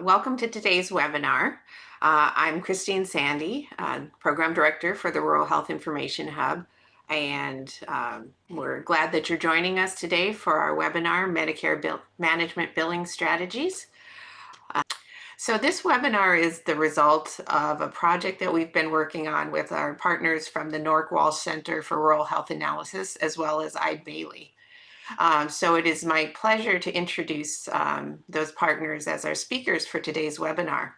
Welcome to today's webinar. I'm Christine Sandy, Program Director for the Rural Health Information Hub, and we're glad that you're joining us today for our webinar, Medicare Management Billing Strategies. So this webinar is the result of a project that we've been working on with our partners from the NORC Walsh Center for Rural Health Analysis, as well as Eide Bailly. So it is my pleasure to introduce those partners as our speakers for today's webinar.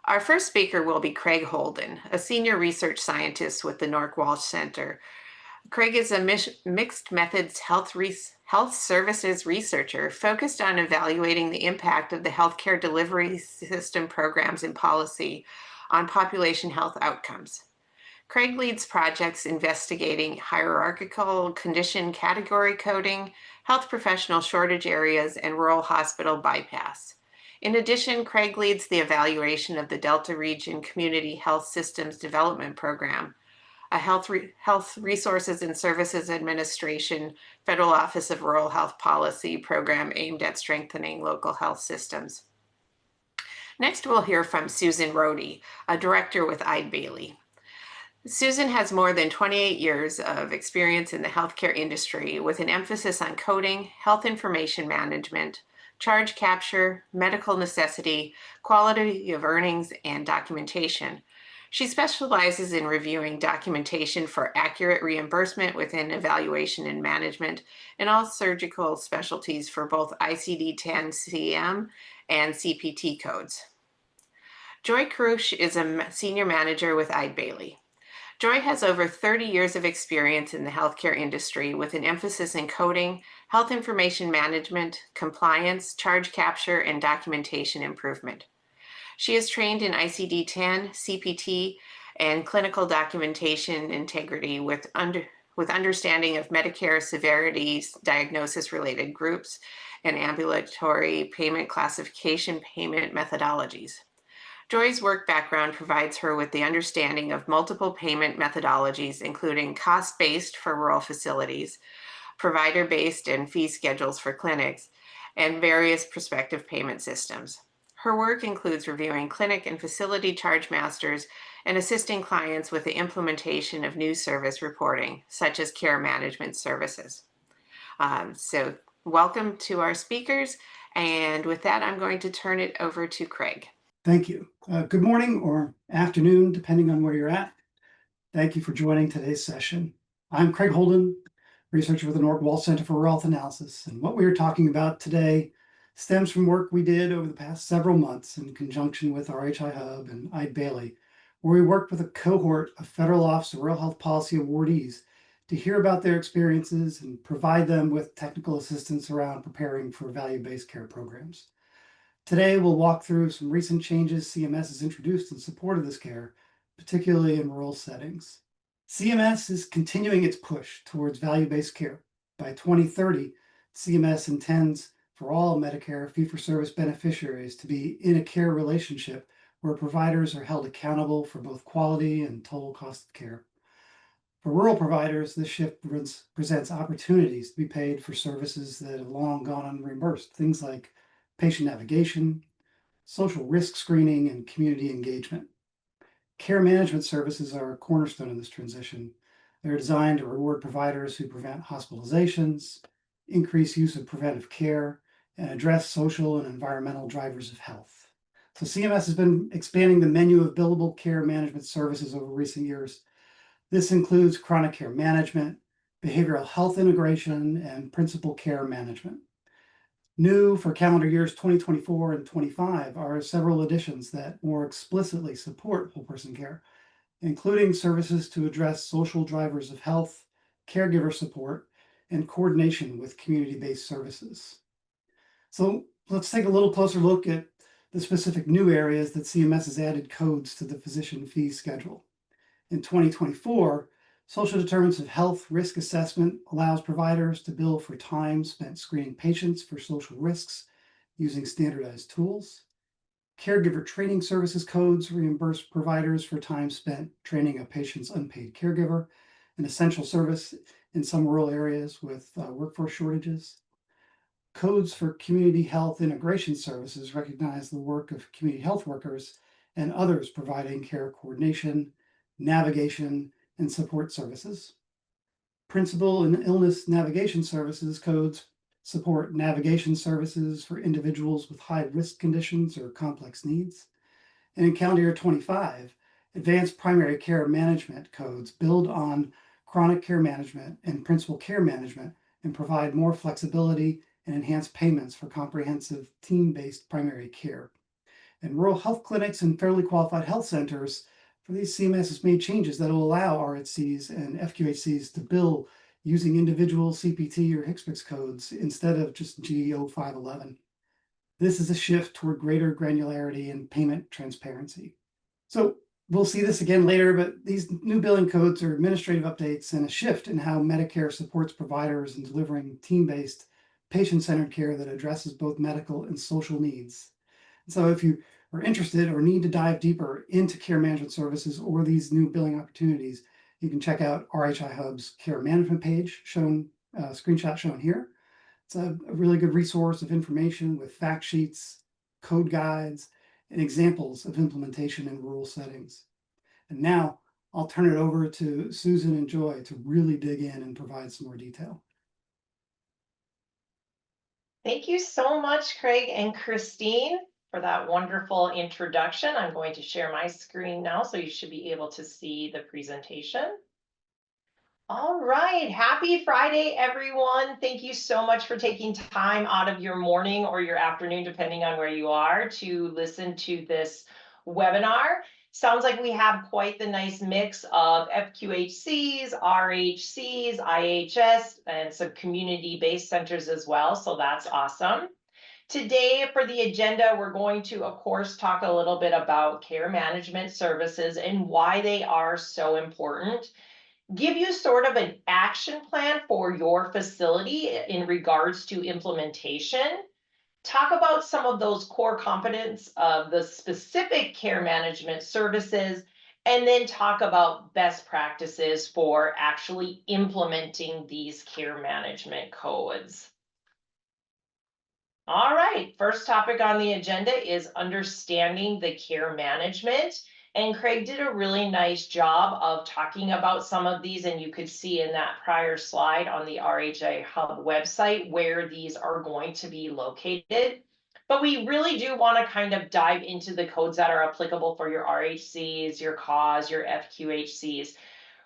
Our first speaker will be Craig Holden, a senior research scientist with the NORC Walsh Center. Craig is a mixed methods health services researcher focused on evaluating the impact of the healthcare delivery system programs and policy on population health outcomes. Craig leads projects investigating hierarchical condition category coding, health professional shortage areas, and rural hospital bypass. In addition, Craig leads the evaluation of the Delta Region Community Health Systems Development Program, a Health Resources and Services Administration Federal Office of Rural Health Policy program aimed at strengthening local health systems. Next, we'll hear from Susan Rohde, a director with Eide Bailly. Susan has more than 28 years of experience in the healthcare industry with an emphasis on coding, health information management, charge capture, medical necessity, quality of earnings, and documentation. She specializes in reviewing documentation for accurate reimbursement within evaluation and management and all surgical specialties for both ICD-10 CM and CPT codes. Joy Krush is a senior manager with Eide Bailly. Joy has over 30 years of experience in the healthcare industry with an emphasis in coding, health information management, compliance, charge capture, and documentation improvement. She is trained in ICD-10, CPT, and clinical documentation integrity with understanding of Medicare severity diagnosis-related groups and ambulatory payment classification payment methodologies. Joy's work background provides her with the understanding of multiple payment methodologies, including cost-based for rural facilities, provider-based and fee schedules for clinics, and various prospective payment systems. Her work includes reviewing clinic and facility charge masters and assisting clients with the implementation of new service reporting, such as care management services. So welcome to our speakers. And with that, I'm going to turn it over to Craig. Thank you. Good morning or afternoon, depending on where you're at. Thank you for joining today's session. I'm Craig Holden, researcher with the NORC Walsh Center for Rural Health Analysis. And what we are talking about today stems from work we did over the past several months in conjunction with RHI Hub and Eide Bailly, where we worked with a cohort of Federal Office of Rural Health Policy awardees to hear about their experiences and provide them with technical assistance around preparing for value-based care programs. Today, we'll walk through some recent changes CMS has introduced in support of this care, particularly in rural settings. CMS is continuing its push towards value-based care. By 2030, CMS intends for all Medicare fee-for-service beneficiaries to be in a care relationship where providers are held accountable for both quality and total cost of care. For rural providers, this shift presents opportunities to be paid for services that have long gone unreimbursed, things like patient navigation, social risk screening, and community engagement. Care management services are a cornerstone in this transition. They're designed to reward providers who prevent hospitalizations, increase use of preventive care, and address social and environmental drivers of health. So CMS has been expanding the menu of billable care management services over recent years. This includes chronic care management, behavioral health integration, and principal care management. New for calendar years 2024 and 25 are several additions that more explicitly support whole person care, including services to address social drivers of health, caregiver support, and coordination with community-based services. So let's take a little closer look at the specific new areas that CMS has added codes to the physician fee schedule. In 2024, social determinants of health risk assessment allows providers to bill for time spent screening patients for social risks using standardized tools. Caregiver training services codes reimburse providers for time spent training a patient's unpaid caregiver, an essential service in some rural areas with workforce shortages. Codes for community health integration services recognize the work of community health workers and others providing care coordination, navigation, and support services. Principal and illness navigation services codes support navigation services for individuals with high risk conditions or complex needs. And in calendar year 25, advanced primary care management codes build on chronic care management and principal care management and provide more flexibility and enhanced payments for comprehensive team-based primary care. And rural health clinics and fairly qualified health centers, for these CMS has made changes that will allow RHCs and FQHCs to bill using individual CPT or HCPCS codes instead of just GEO 511. This is a shift toward greater granularity and payment transparency. So we'll see this again later, but these new billing codes are administrative updates and a shift in how Medicare supports providers in delivering team-based, patient-centered care that addresses both medical and social needs. So if you are interested or need to dive deeper into care management services or these new billing opportunities, you can check out RHI Hub's care management page, screenshot shown here. It's a really good resource of information with fact sheets, code guides, and examples of implementation in rural settings. And now I'll turn it over to Susan and Joy to really dig in and provide some more detail. Thank you so much, Craig and Christine, for that wonderful introduction. I'm going to share my screen now, so you should be able to see the presentation. All right, happy Friday, everyone. Thank you so much for taking time out of your morning or your afternoon, depending on where you are, to listen to this webinar. Sounds like we have quite the nice mix of FQHCs, RHCs, IHS, and some community-based centers as well, so that's awesome. Today, for the agenda, we're going to, of course, talk a little bit about care management services and why they are so important. Give you sort of an action plan for your facility in regards to implementation. Talk about some of those core competence of the specific care management services, and then talk about best practices for actually implementing these care management codes. All right, first topic on the agenda is understanding the care management. And Craig did a really nice job of talking about some of these, and you could see in that prior slide on the RHI Hub website where these are going to be located. But we really do want to kind of dive into the codes that are applicable for your RHCs, your CAWs, your FQHCs.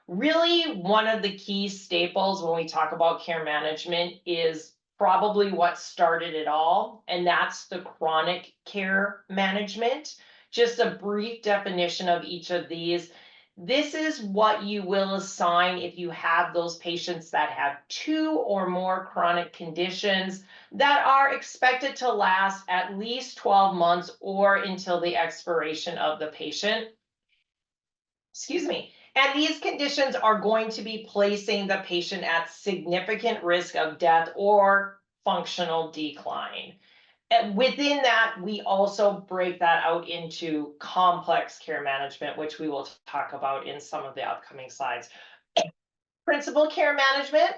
Really, one of the key staples when we talk about care management is probably what started it all, and that's the chronic care management. Just a brief definition of each of these. This is what you will assign if you have those patients that have 2 or more chronic conditions that are expected to last at least 12 months or until the expiration of the patient. Excuse me. And these conditions are going to be placing the patient at significant risk of death or functional decline. And within that, we also break that out into complex care management, which we will talk about in some of the upcoming slides. Principal care management,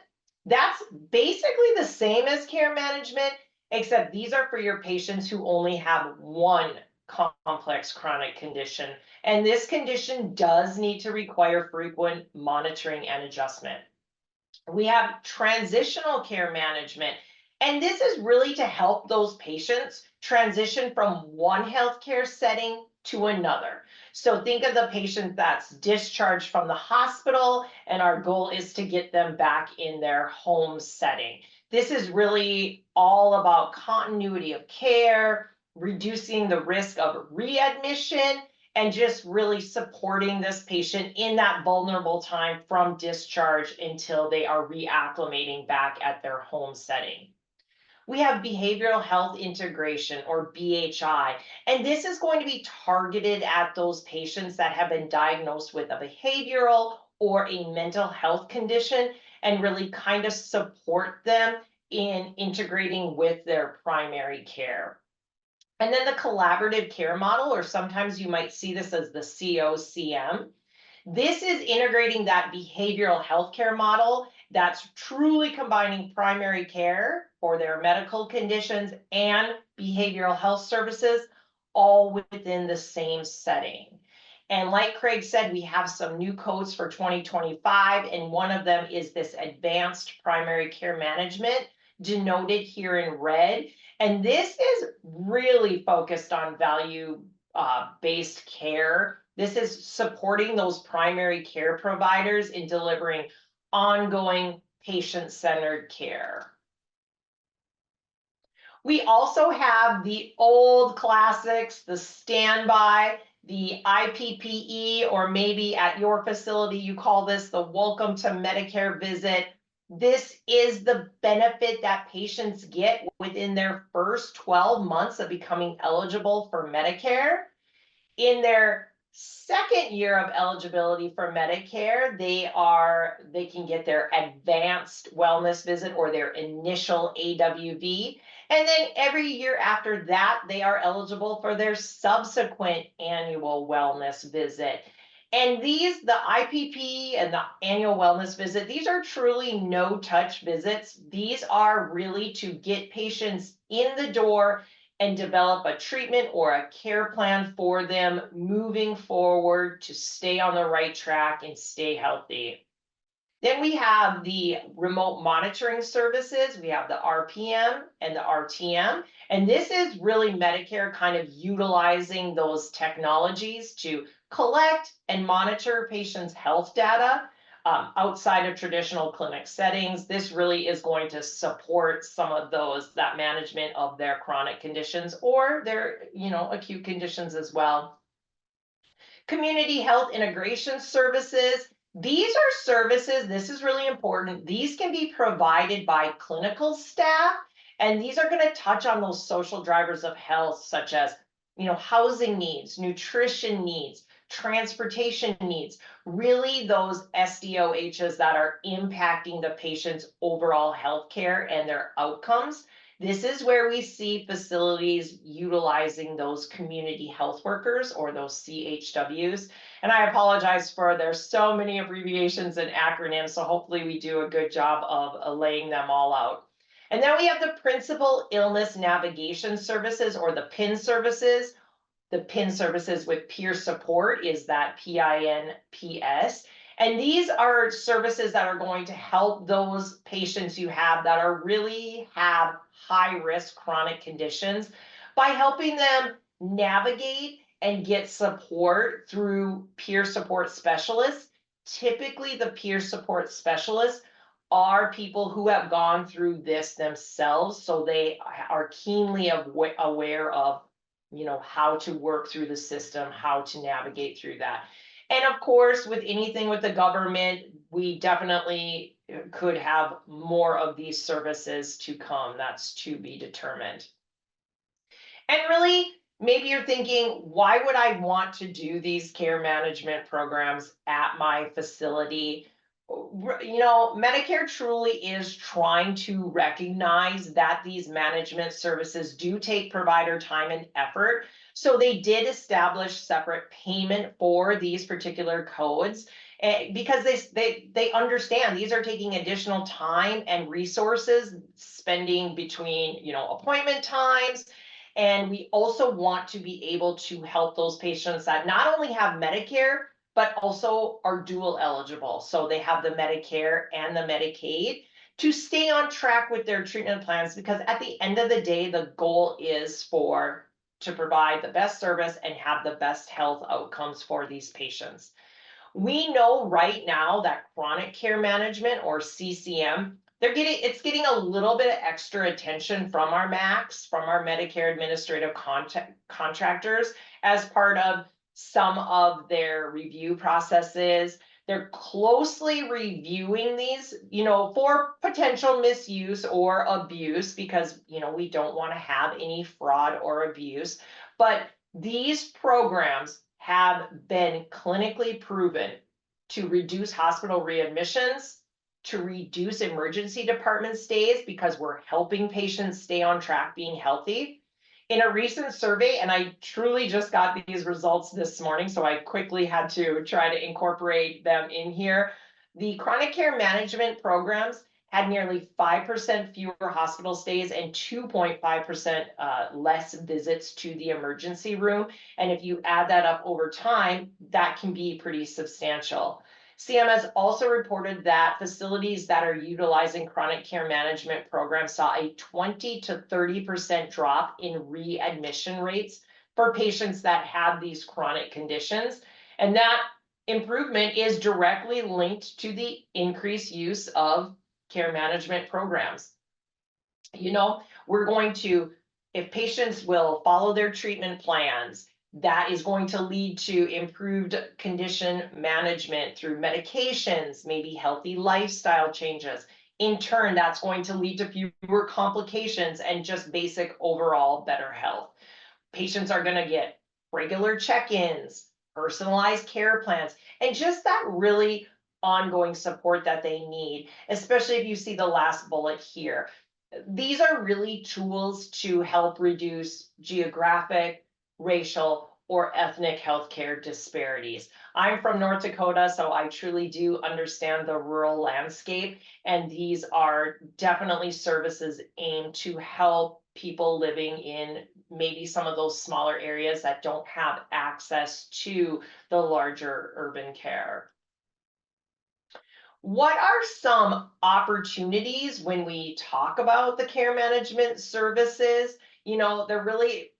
that's basically the same as care management, except these are for your patients who only have one complex chronic condition. And this condition does need to require frequent monitoring and adjustment. We have transitional care management. And this is really to help those patients transition from one healthcare setting to another. So think of the patient that's discharged from the hospital, and our goal is to get them back in their home setting. This is really all about continuity of care, reducing the risk of readmission, and just really supporting this patient in that vulnerable time from discharge until they are reacclimating back at their home setting. We have behavioral health integration, or BHI, and this is going to be targeted at those patients that have been diagnosed with a behavioral or a mental health condition and really kind of support them in integrating with their primary care. And then the collaborative care model, or sometimes you might see this as the COCM. This is integrating that behavioral health care model that's truly combining primary care for their medical conditions and behavioral health services all within the same setting. And like Craig said, we have some new codes for 2025, and one of them is this advanced primary care management, denoted here in red. And this is really focused on value-based care. This is supporting those primary care providers in delivering ongoing patient-centered care. We also have the old classics, the standby, the IPPE, or maybe at your facility you call this the Welcome to Medicare visit. This is the benefit that patients get within their first 12 months of becoming eligible for Medicare. In their second year of eligibility for Medicare, they can get their advanced wellness visit or their initial AWV. And then every year after that, they are eligible for their subsequent annual wellness visit. And these, the IPP and the annual wellness visit, these are truly no-touch visits. These are really to get patients in the door and develop a treatment or a care plan for them moving forward to stay on the right track and stay healthy. Then we have the remote monitoring services. We have the RPM and the RTM. And this is really Medicare kind of utilizing those technologies to collect and monitor patients' health data outside of traditional clinic settings. This really is going to support some of that management of their chronic conditions or their, acute conditions as well. Community health integration services. These are services, this is really important. These can be provided by clinical staff, and these are going to touch on those social drivers of health, such as, housing needs, nutrition needs, transportation needs, really those SDOHs that are impacting the patient's overall health care and their outcomes. This is where we see facilities utilizing those community health workers or those CHWs. And I apologize for there's so many abbreviations and acronyms, so hopefully we do a good job of laying them all out. And then we have the Principal Illness Navigation Services, or the PIN services. The PIN services with peer support is that PINPS. And these are services that are going to help those patients you have that are really have high risk chronic conditions by helping them navigate and get support through peer support specialists. Typically, the peer support specialists are people who have gone through this themselves, so they are keenly aware of how to work through the system, how to navigate through that. And of course, with anything with the government, we definitely could have more of these services to come. That's to be determined. And really, maybe you're thinking, why would I want to do these care management programs at my facility? Medicare truly is trying to recognize that these management services do take provider time and effort. So they did establish separate payment for these particular codes because they understand these are taking additional time and resources, spending between appointment times. And we also want to be able to help those patients that not only have Medicare, but also are dual eligible. So they have the Medicare and the Medicaid to stay on track with their treatment plans, because at the end of the day, the goal is to provide the best service and have the best health outcomes for these patients. We know right now that chronic care management, or CCM, it's getting a little bit of extra attention from our MACs, from our Medicare administrative contractors, as part of some of their review processes. They're closely reviewing these, for potential misuse or abuse, because, we don't want to have any fraud or abuse. But these programs have been clinically proven to reduce hospital readmissions, to reduce emergency department stays, because we're helping patients stay on track being healthy. In a recent survey, and I truly just got these results this morning, so I quickly had to try to incorporate them in here. The chronic care management programs had nearly 5% fewer hospital stays and 2.5% less visits to the emergency room. And if you add that up over time, that can be pretty substantial. CMS also reported that facilities that are utilizing chronic care management programs saw a 20 to 30% drop in readmission rates for patients that had these chronic conditions. And that improvement is directly linked to the increased use of care management programs. You know, we're going to, if patients will follow their treatment plans, that is going to lead to improved condition management through medications, maybe healthy lifestyle changes. In turn, that's going to lead to fewer complications and just basic overall better health. Patients are going to get regular check-ins, personalized care plans, and just that really ongoing support that they need, especially if you see the last bullet here. These are really tools to help reduce geographic, racial, or ethnic healthcare disparities. I'm from North Dakota, so I truly do understand the rural landscape, and these are definitely services aimed to help people living in maybe some of those smaller areas that don't have access to the larger urban care. What are some opportunities when we talk about the care management services? You know, they're really,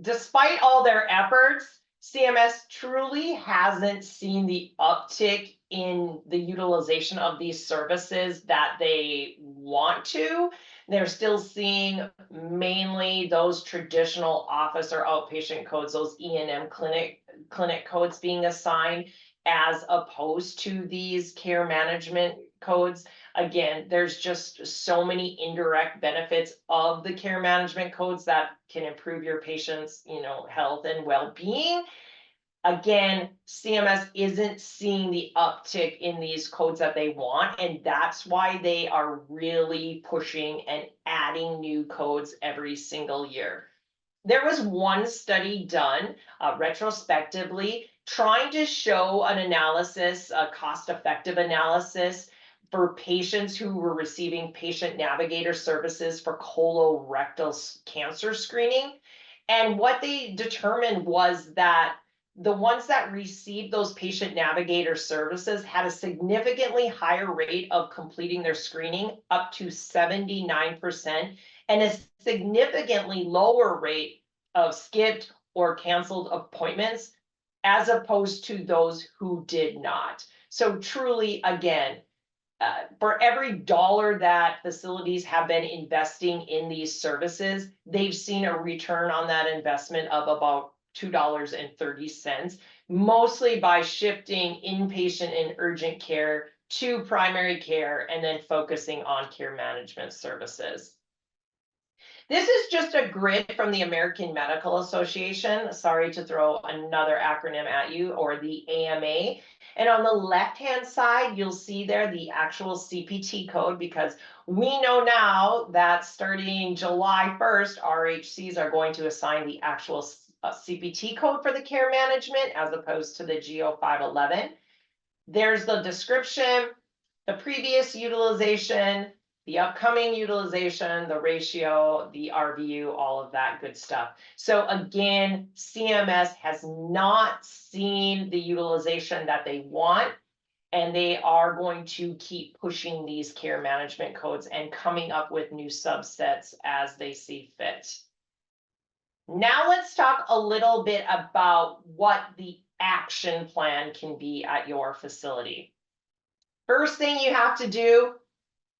despite all their efforts, CMS truly hasn't seen the uptick in the utilization of these services that they want to. They're still seeing mainly those traditional office or outpatient codes, those E&M clinic codes being assigned, as opposed to these care management codes. Again, there's just so many indirect benefits of the care management codes that can improve your patient's, health and well-being. Again, CMS isn't seeing the uptick in these codes that they want, and that's why they are really pushing and adding new codes every single year. There was one study done retrospectively trying to show an analysis, a cost-effective analysis for patients who were receiving patient navigator services for colorectal cancer screening. And what they determined was that the ones that received those patient navigator services had a significantly higher rate of completing their screening, up to 79%, and a significantly lower rate of skipped or canceled appointments, as opposed to those who did not. So truly, again, for every dollar that facilities have been investing in these services, they've seen a return on that investment of about $2.30, mostly by shifting inpatient and urgent care to primary care and then focusing on care management services. This is just a grid from the American Medical Association. Sorry to throw another acronym at you, or the AMA. And on the left-hand side, you'll see there the actual CPT code, because we know now that starting July 1st, RHCs are going to assign the actual CPT code for the care management as opposed to the GO 511. There's the description, the previous utilization, the upcoming utilization, the ratio, the RVU, all of that good stuff. So again, CMS has not seen the utilization that they want, and they are going to keep pushing these care management codes and coming up with new subsets as they see fit. Now let's talk a little bit about what the action plan can be at your facility. First thing you have to do,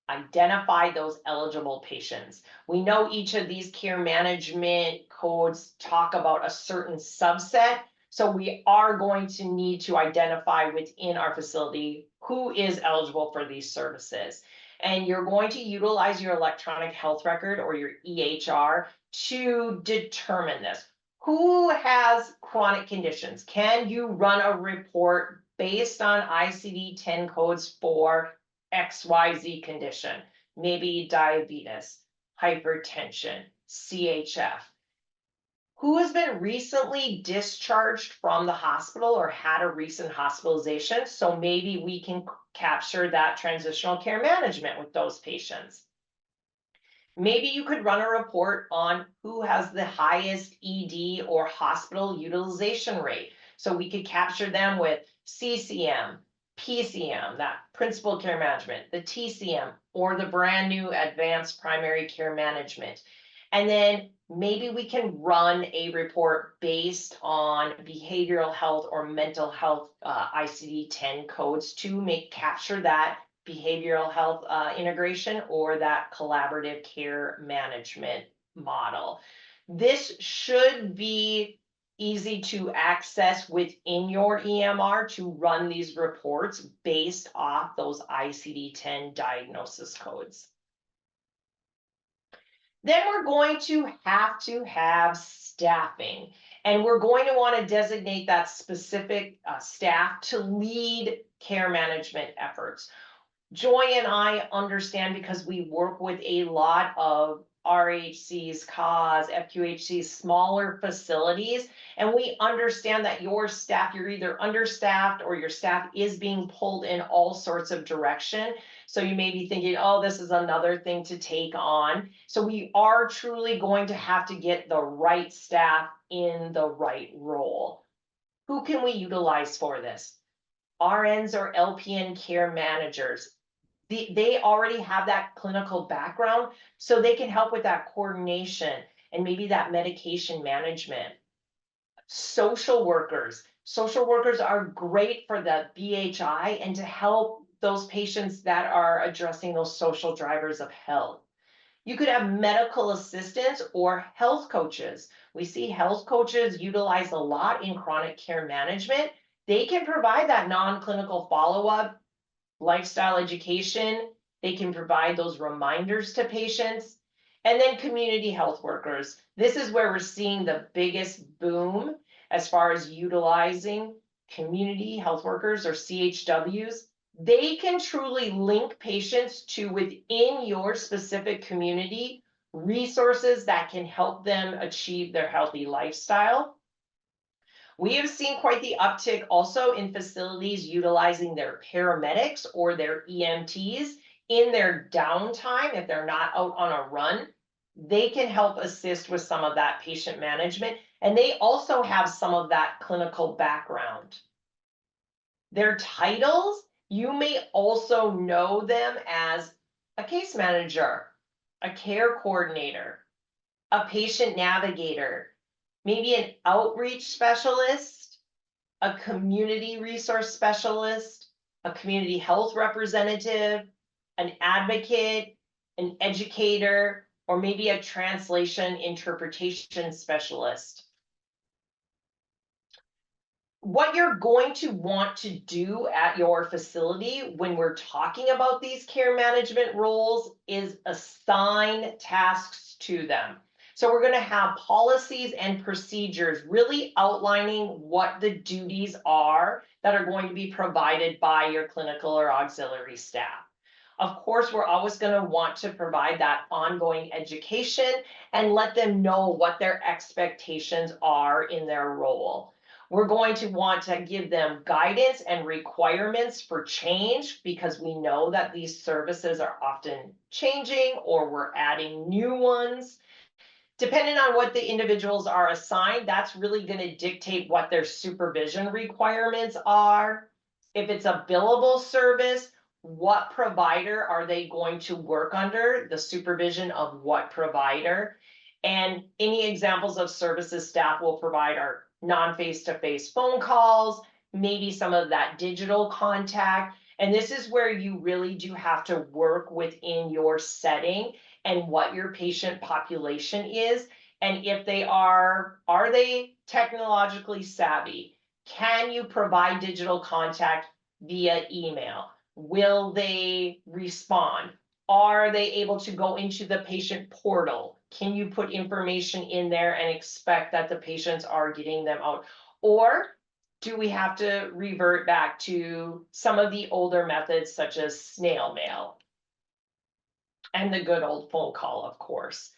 identify those eligible patients. We know each of these care management codes talk about a certain subset, so we are going to need to identify within our facility who is eligible for these services. And you're going to utilize your electronic health record, or your EHR, to determine this. Who has chronic conditions? Can you run a report based on ICD-10 codes for XYZ condition, maybe diabetes, hypertension, CHF? who has been recently discharged from the hospital or had a recent hospitalization. So maybe we can capture that transitional care management with those patients. Maybe you could run a report on who has the highest ED or hospital utilization rate. So we could capture them with CCM, PCM, that principal care management, the TCM, or the brand new advanced primary care management. And then maybe we can run a report based on behavioral health or mental health ICD-10 codes to capture that behavioral health integration or that collaborative care management model. This should be easy to access within your EMR to run these reports based off those ICD-10 diagnosis codes. Then we're going to have staffing, and we're going to want to designate that specific staff to lead care management efforts. Joy and I understand, because we work with a lot of RHCs, CAWs, FQHCs, smaller facilities, and we understand that your staff, you're either understaffed or your staff is being pulled in all sorts of direction. So you may be thinking, oh, this is another thing to take on. So we are truly going to have to get the right staff in the right role. Who can we utilize for this? RNs or LPN care managers. They already have that clinical background, so they can help with that coordination and maybe that medication management. Social workers are great for the BHI and to help those patients that are addressing those social drivers of health. You could have medical assistants or health coaches. We see health coaches utilized a lot in chronic care management. They can provide that non-clinical follow-up, lifestyle education. They can provide those reminders to patients. And then community health workers. This is where we're seeing the biggest boom as far as utilizing community health workers or CHWs. They can truly link patients to, within your specific community, resources that can help them achieve their healthy lifestyle. We have seen quite the uptick also in facilities utilizing their paramedics or their EMTs in their downtime. If they're not out on a run, they can help assist with some of that patient management, and they also have some of that clinical background. Their titles, you may also know them as a case manager, a care coordinator, a patient navigator, maybe an outreach specialist, a community resource specialist, a community health representative, an advocate, an educator, or maybe a translation interpretation specialist. What you're going to want to do at your facility when we're talking about these care management roles is assign tasks to them. So we're going to have policies and procedures really outlining what the duties are that are going to be provided by your clinical or auxiliary staff. Of course, we're always going to want to provide that ongoing education and let them know what their expectations are in their role. We're going to want to give them guidance and requirements for change, because we know that these services are often changing or we're adding new ones. Depending on what the individuals are assigned, that's really going to dictate what their supervision requirements are. If it's a billable service, what provider are they going to work under? The supervision of what provider? And any examples of services staff will provide are non-face-to-face phone calls, maybe some of that digital contact. And this is where you really do have to work within your setting and what your patient population is. And if they are they technologically savvy? Can you provide digital contact via email? Will they respond? Are they able to go into the patient portal? Can you put information in there and expect that the patients are getting them out? Or do we have to revert back to some of the older methods, such as snail mail and the good old phone call, of course?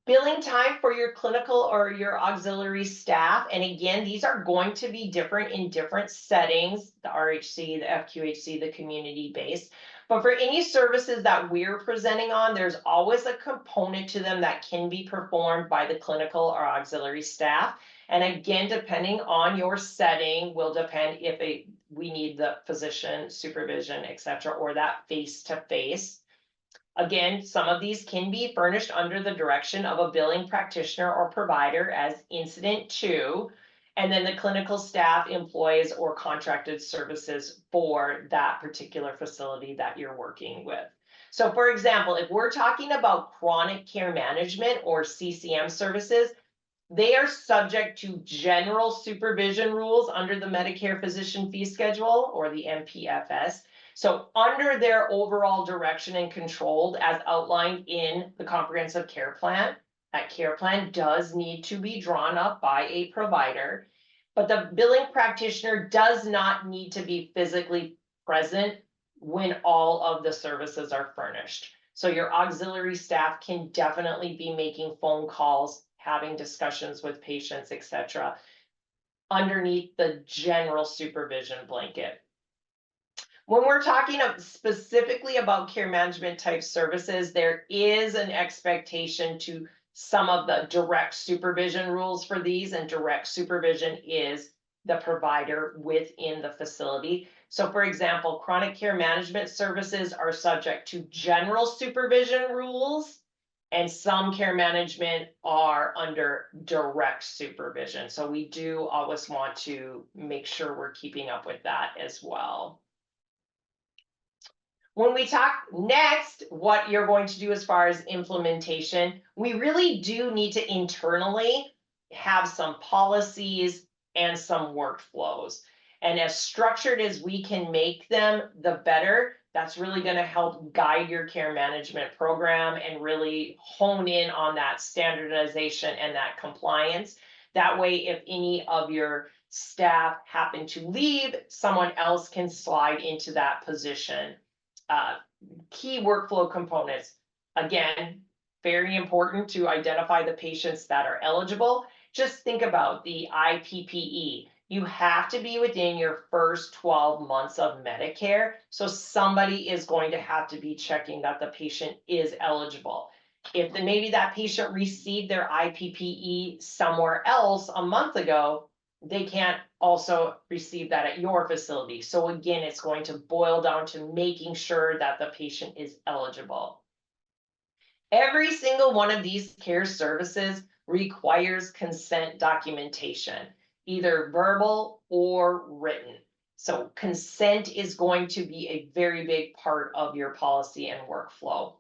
Billing time for your clinical or your auxiliary staff. And again, these are going to be different in different settings, the RHC, the FQHC, the community-based. But for any services that we're presenting on, there's always a component to them that can be performed by the clinical or auxiliary staff. And again, depending on your setting, will depend if we need the physician supervision, et cetera, or that face-to-face. Again, some of these can be furnished under the direction of a billing practitioner or provider as incident to, and then the clinical staff employs or contracted services for that particular facility that you're working with. So for example, if we're talking about chronic care management or CCM services, they are subject to general supervision rules under the Medicare Physician Fee Schedule or the MPFS. So under their overall direction and controlled as outlined in the comprehensive care plan, that care plan does need to be drawn up by a provider, but the billing practitioner does not need to be physically present when all of the services are furnished. So your auxiliary staff can definitely be making phone calls, having discussions with patients, et cetera, underneath the general supervision blanket. When we're talking specifically about care management type services, there is an expectation to some of the direct supervision rules for these, and direct supervision is the provider within the facility. So for example, chronic care management services are subject to general supervision rules, and some care management are under direct supervision. So we do always want to make sure we're keeping up with that as well. When we talk next, what you're going to do as far as implementation, we really do need to internally have some policies and some workflows. And as structured as we can make them, the better. That's really going to help guide your care management program and really hone in on that standardization and that compliance. That way, if any of your staff happen to leave, someone else can slide into that position. Key workflow components, again, very important to identify the patients that are eligible. Just think about the IPPE. You have to be within your first 12 months of Medicare. So somebody is going to have to be checking that the patient is eligible. If maybe that patient received their IPPE somewhere else a month ago, they can't also receive that at your facility. So again, it's going to boil down to making sure that the patient is eligible. Every single one of these care services requires consent documentation, either verbal or written. So consent is going to be a very big part of your policy and workflow.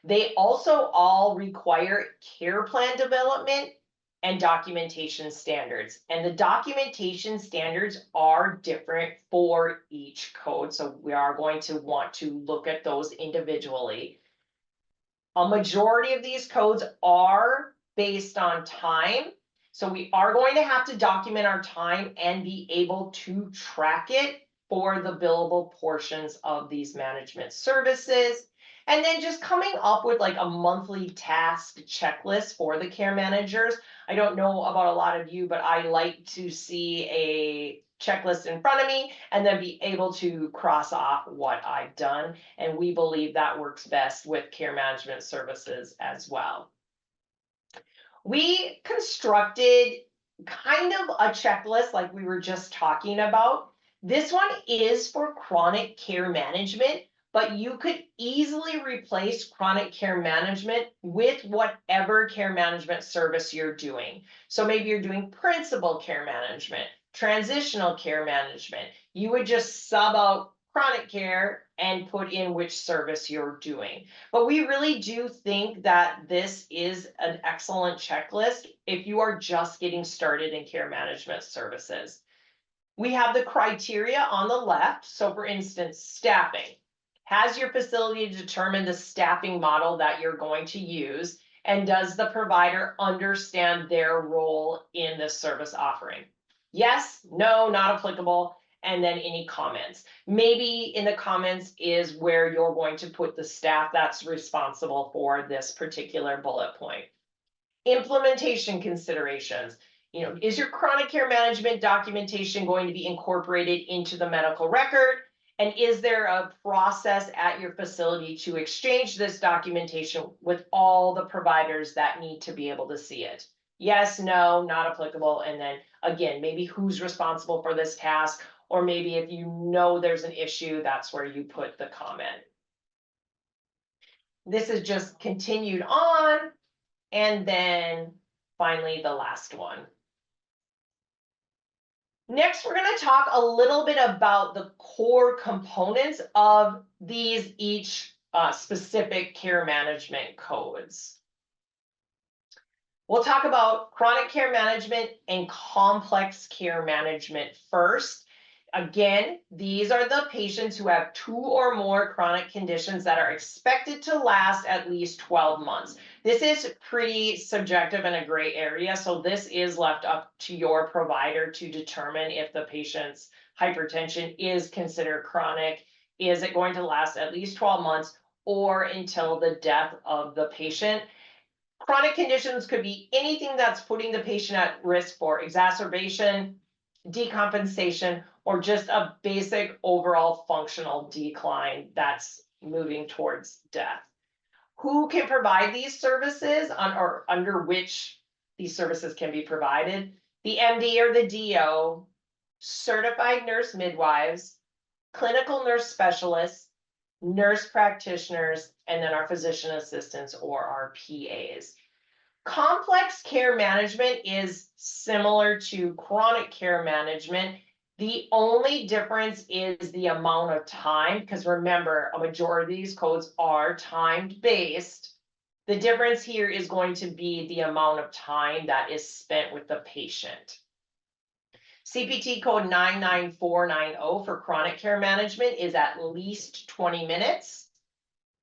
They also all require care plan development and documentation standards. And the documentation standards are different for each code. So we are going to want to look at those individually. A majority of these codes are based on time. So we are going to have to document our time and be able to track it for the billable portions of these management services. And then just coming up with like a monthly task checklist for the care managers. I don't know about a lot of you, but I like to see a checklist in front of me and then be able to cross off what I've done. And we believe that works best with care management services as well. We constructed kind of a checklist like we were just talking about. This one is for chronic care management, but you could easily replace chronic care management with whatever care management service you're doing. So maybe you're doing principal care management, transitional care management. You would just sub out chronic care and put in which service you're doing. But we really do think that this is an excellent checklist if you are just getting started in care management services. We have the criteria on the left. So for instance, staffing. Has your facility determined the staffing model that you're going to use? And does the provider understand their role in the service offering? Yes, no, not applicable. And then any comments. Maybe in the comments is where you're going to put the staff that's responsible for this particular bullet point. Implementation considerations. Is your chronic care management documentation going to be incorporated into the medical record? And is there a process at your facility to exchange this documentation with all the providers that need to be able to see it? Yes, no, not applicable. And then again, maybe who's responsible for this task, or maybe if you know there's an issue, that's where you put the comment. This is just continued on. And then finally, the last one. Next, we're going to talk a little bit about the core components of these each specific care management codes. We'll talk about chronic care management and complex care management first. Again, these are the patients who have 2 or more chronic conditions that are expected to last at least 12 months. This is pretty subjective and a gray area, so this is left up to your provider to determine if the patient's hypertension is considered chronic. Is it going to last at least 12 months or until the death of the patient? Chronic conditions could be anything that's putting the patient at risk for exacerbation, decompensation, or just a basic overall functional decline that's moving towards death. Who can provide these services or under which these services can be provided? The MD or the DO, certified nurse midwives, clinical nurse specialists, nurse practitioners, and then our physician assistants or our PAs. Complex care management is similar to chronic care management. The only difference is the amount of time, because remember, a majority of these codes are timed based. The difference here is going to be the amount of time that is spent with the patient. CPT code 99490 for chronic care management is at least 20 minutes.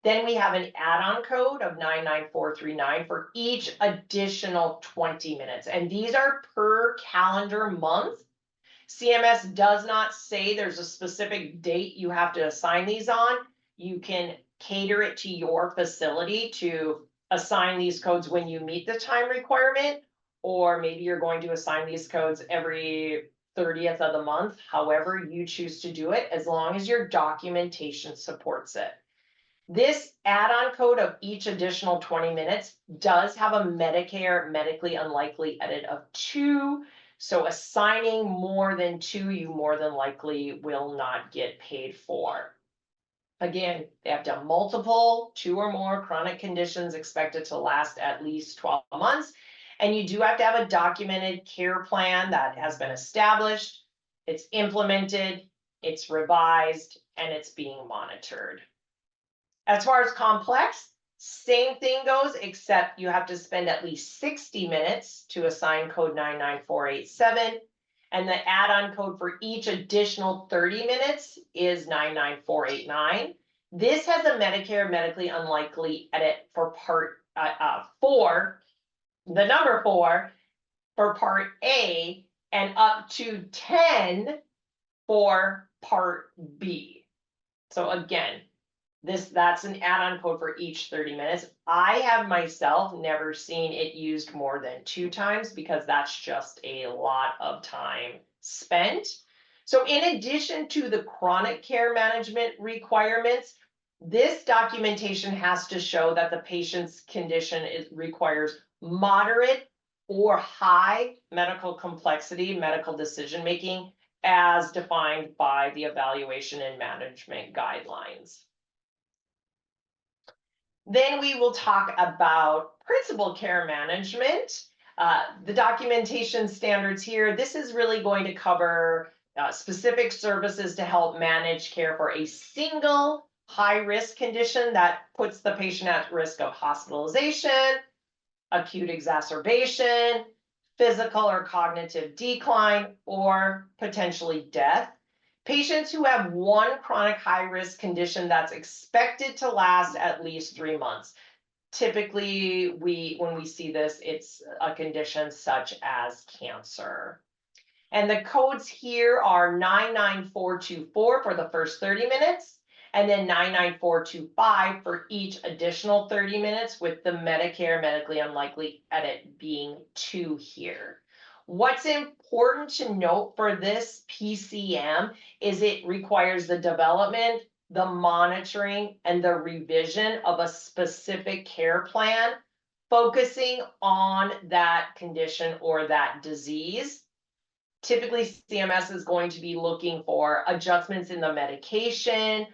Then we have an add-on code of 99439 for each additional 20 minutes. And these are per calendar month. CMS does not say there's a specific date you have to assign these on. You can cater it to your facility to assign these codes when you meet the time requirement, or maybe you're going to assign these codes every 30th of the month, however you choose to do it, as long as your documentation supports it. This add-on code of each additional 20 minutes does have a Medicare medically unlikely edit of 2. So assigning more than 2, you more than likely will not get paid for. Again, they have to have multiple 2 or more chronic conditions expected to last at least 12 months. And you do have to have a documented care plan that has been established, it's implemented, it's revised, and it's being monitored. As far as complex, same thing goes, except you have to spend at least 60 minutes to assign code 99487. And the add-on code for each additional 30 minutes is 99489. This has a Medicare medically unlikely edit for part 4, the number 4 for part A, and up to 10 for part B. So again, that's an add-on code for each 30 minutes. I have myself never seen it used more than 2 times because that's just a lot of time spent. So in addition to the chronic care management requirements, this documentation has to show that the patient's condition requires moderate or high medical complexity, medical decision-making, as defined by the evaluation and management guidelines. Then we will talk about principal care management. The documentation standards here, this is really going to cover specific services to help manage care for a single high-risk condition that puts the patient at risk of hospitalization, acute exacerbation, physical or cognitive decline, or potentially death. Patients who have one chronic high-risk condition that's expected to last at least 3 months. Typically, when we see this, it's a condition such as cancer. And the codes here are 99424 for the first 30 minutes and then 99425 for each additional 30 minutes, with the Medicare medically unlikely edit being 2 here. What's important to note for this PCM is it requires the development, the monitoring, and the revision of a specific care plan, focusing on that condition or that disease. Typically, CMS is going to be looking for adjustments in the medication,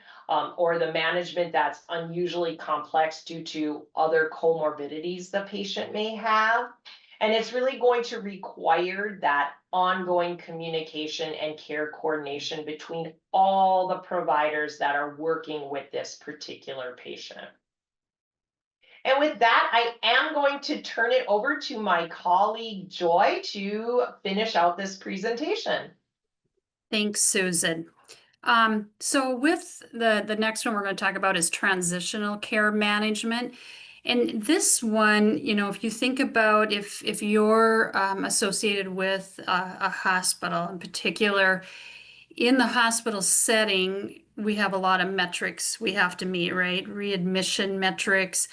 or the management that's unusually complex due to other comorbidities the patient may have. And it's really going to require that ongoing communication and care coordination between all the providers that are working with this particular patient. And with that, I am going to turn it over to my colleague Joy to finish out this presentation. Thanks, Susan. So with the next one we're going to talk about is transitional care management. And this one, you know, if you think about if you're associated with a hospital in particular, in the hospital setting, we have a lot of metrics we have to meet, right? Readmission metrics,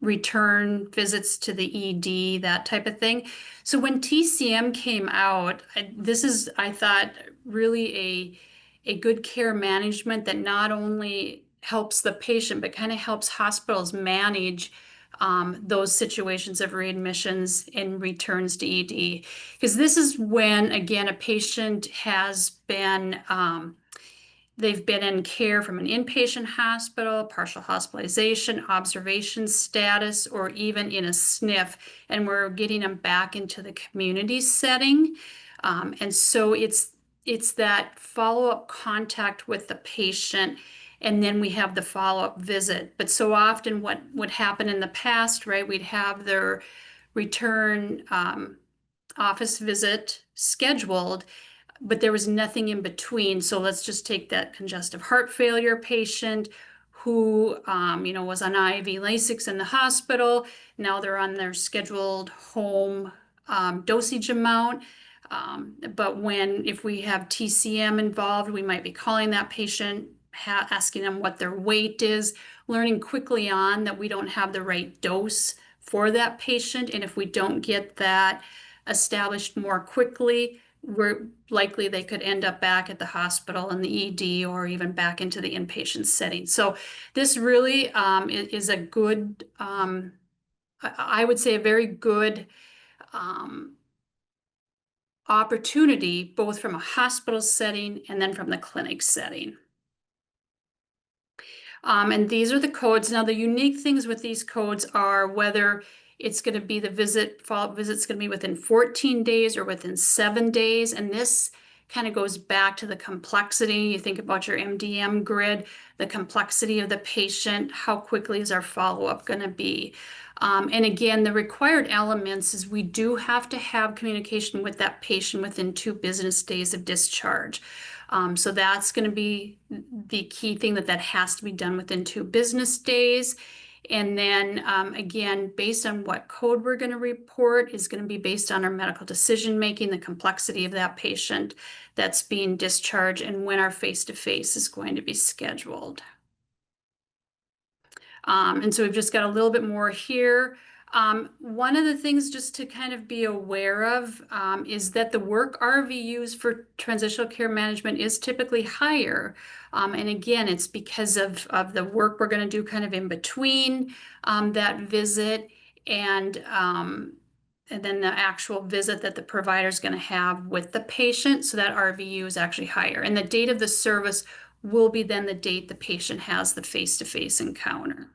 return visits to the ED, that type of thing. So when TCM came out, this is, I thought, really a good care management that not only helps the patient, but kind of helps hospitals manage those situations of readmissions and returns to ED. Because this is when, again, a patient has been, they've been in care from an inpatient hospital, partial hospitalization, observation status, or even in a SNF, and we're getting them back into the community setting. And so it's that follow-up contact with the patient, and then we have the follow-up visit. But so often what would happen in the past, right, we'd have their return office visit scheduled, but there was nothing in between. So let's just take that congestive heart failure patient who, you know, was on IV Lasix in the hospital. Now they're on their scheduled home dosage amount. But if we have TCM involved, we might be calling that patient, asking them what their weight is, learning quickly on that we don't have the right dose for that patient. And if we don't get that established more quickly, we're likely they could end up back at the hospital in the ED or even back into the inpatient setting. So this really is a good, I would say a very good opportunity, both from a hospital setting and then from the clinic setting. And these are the codes. Now, the unique things with these codes are whether it's going to be the follow-up visit's going to be within 14 days or within 7 days. And this kind of goes back to the complexity. You think about your MDM grid, the complexity of the patient, how quickly is our follow-up going to be? And again, the required elements is we do have to have communication with that patient within 2 business days of discharge. So that's going to be the key thing, that has to be done within 2 business days. And then again, based on what code we're going to report is going to be based on our medical decision making, the complexity of that patient that's being discharged, and when our face-to-face is going to be scheduled. And so we've just got a little bit more here. One of the things just to kind of be aware of is that the work RVUs for transitional care management is typically higher. And again, it's because of the work we're going to do kind of in between that visit and then the actual visit that the provider is going to have with the patient. So that RVU is actually higher. And the date of the service will be then the date the patient has the face-to-face encounter.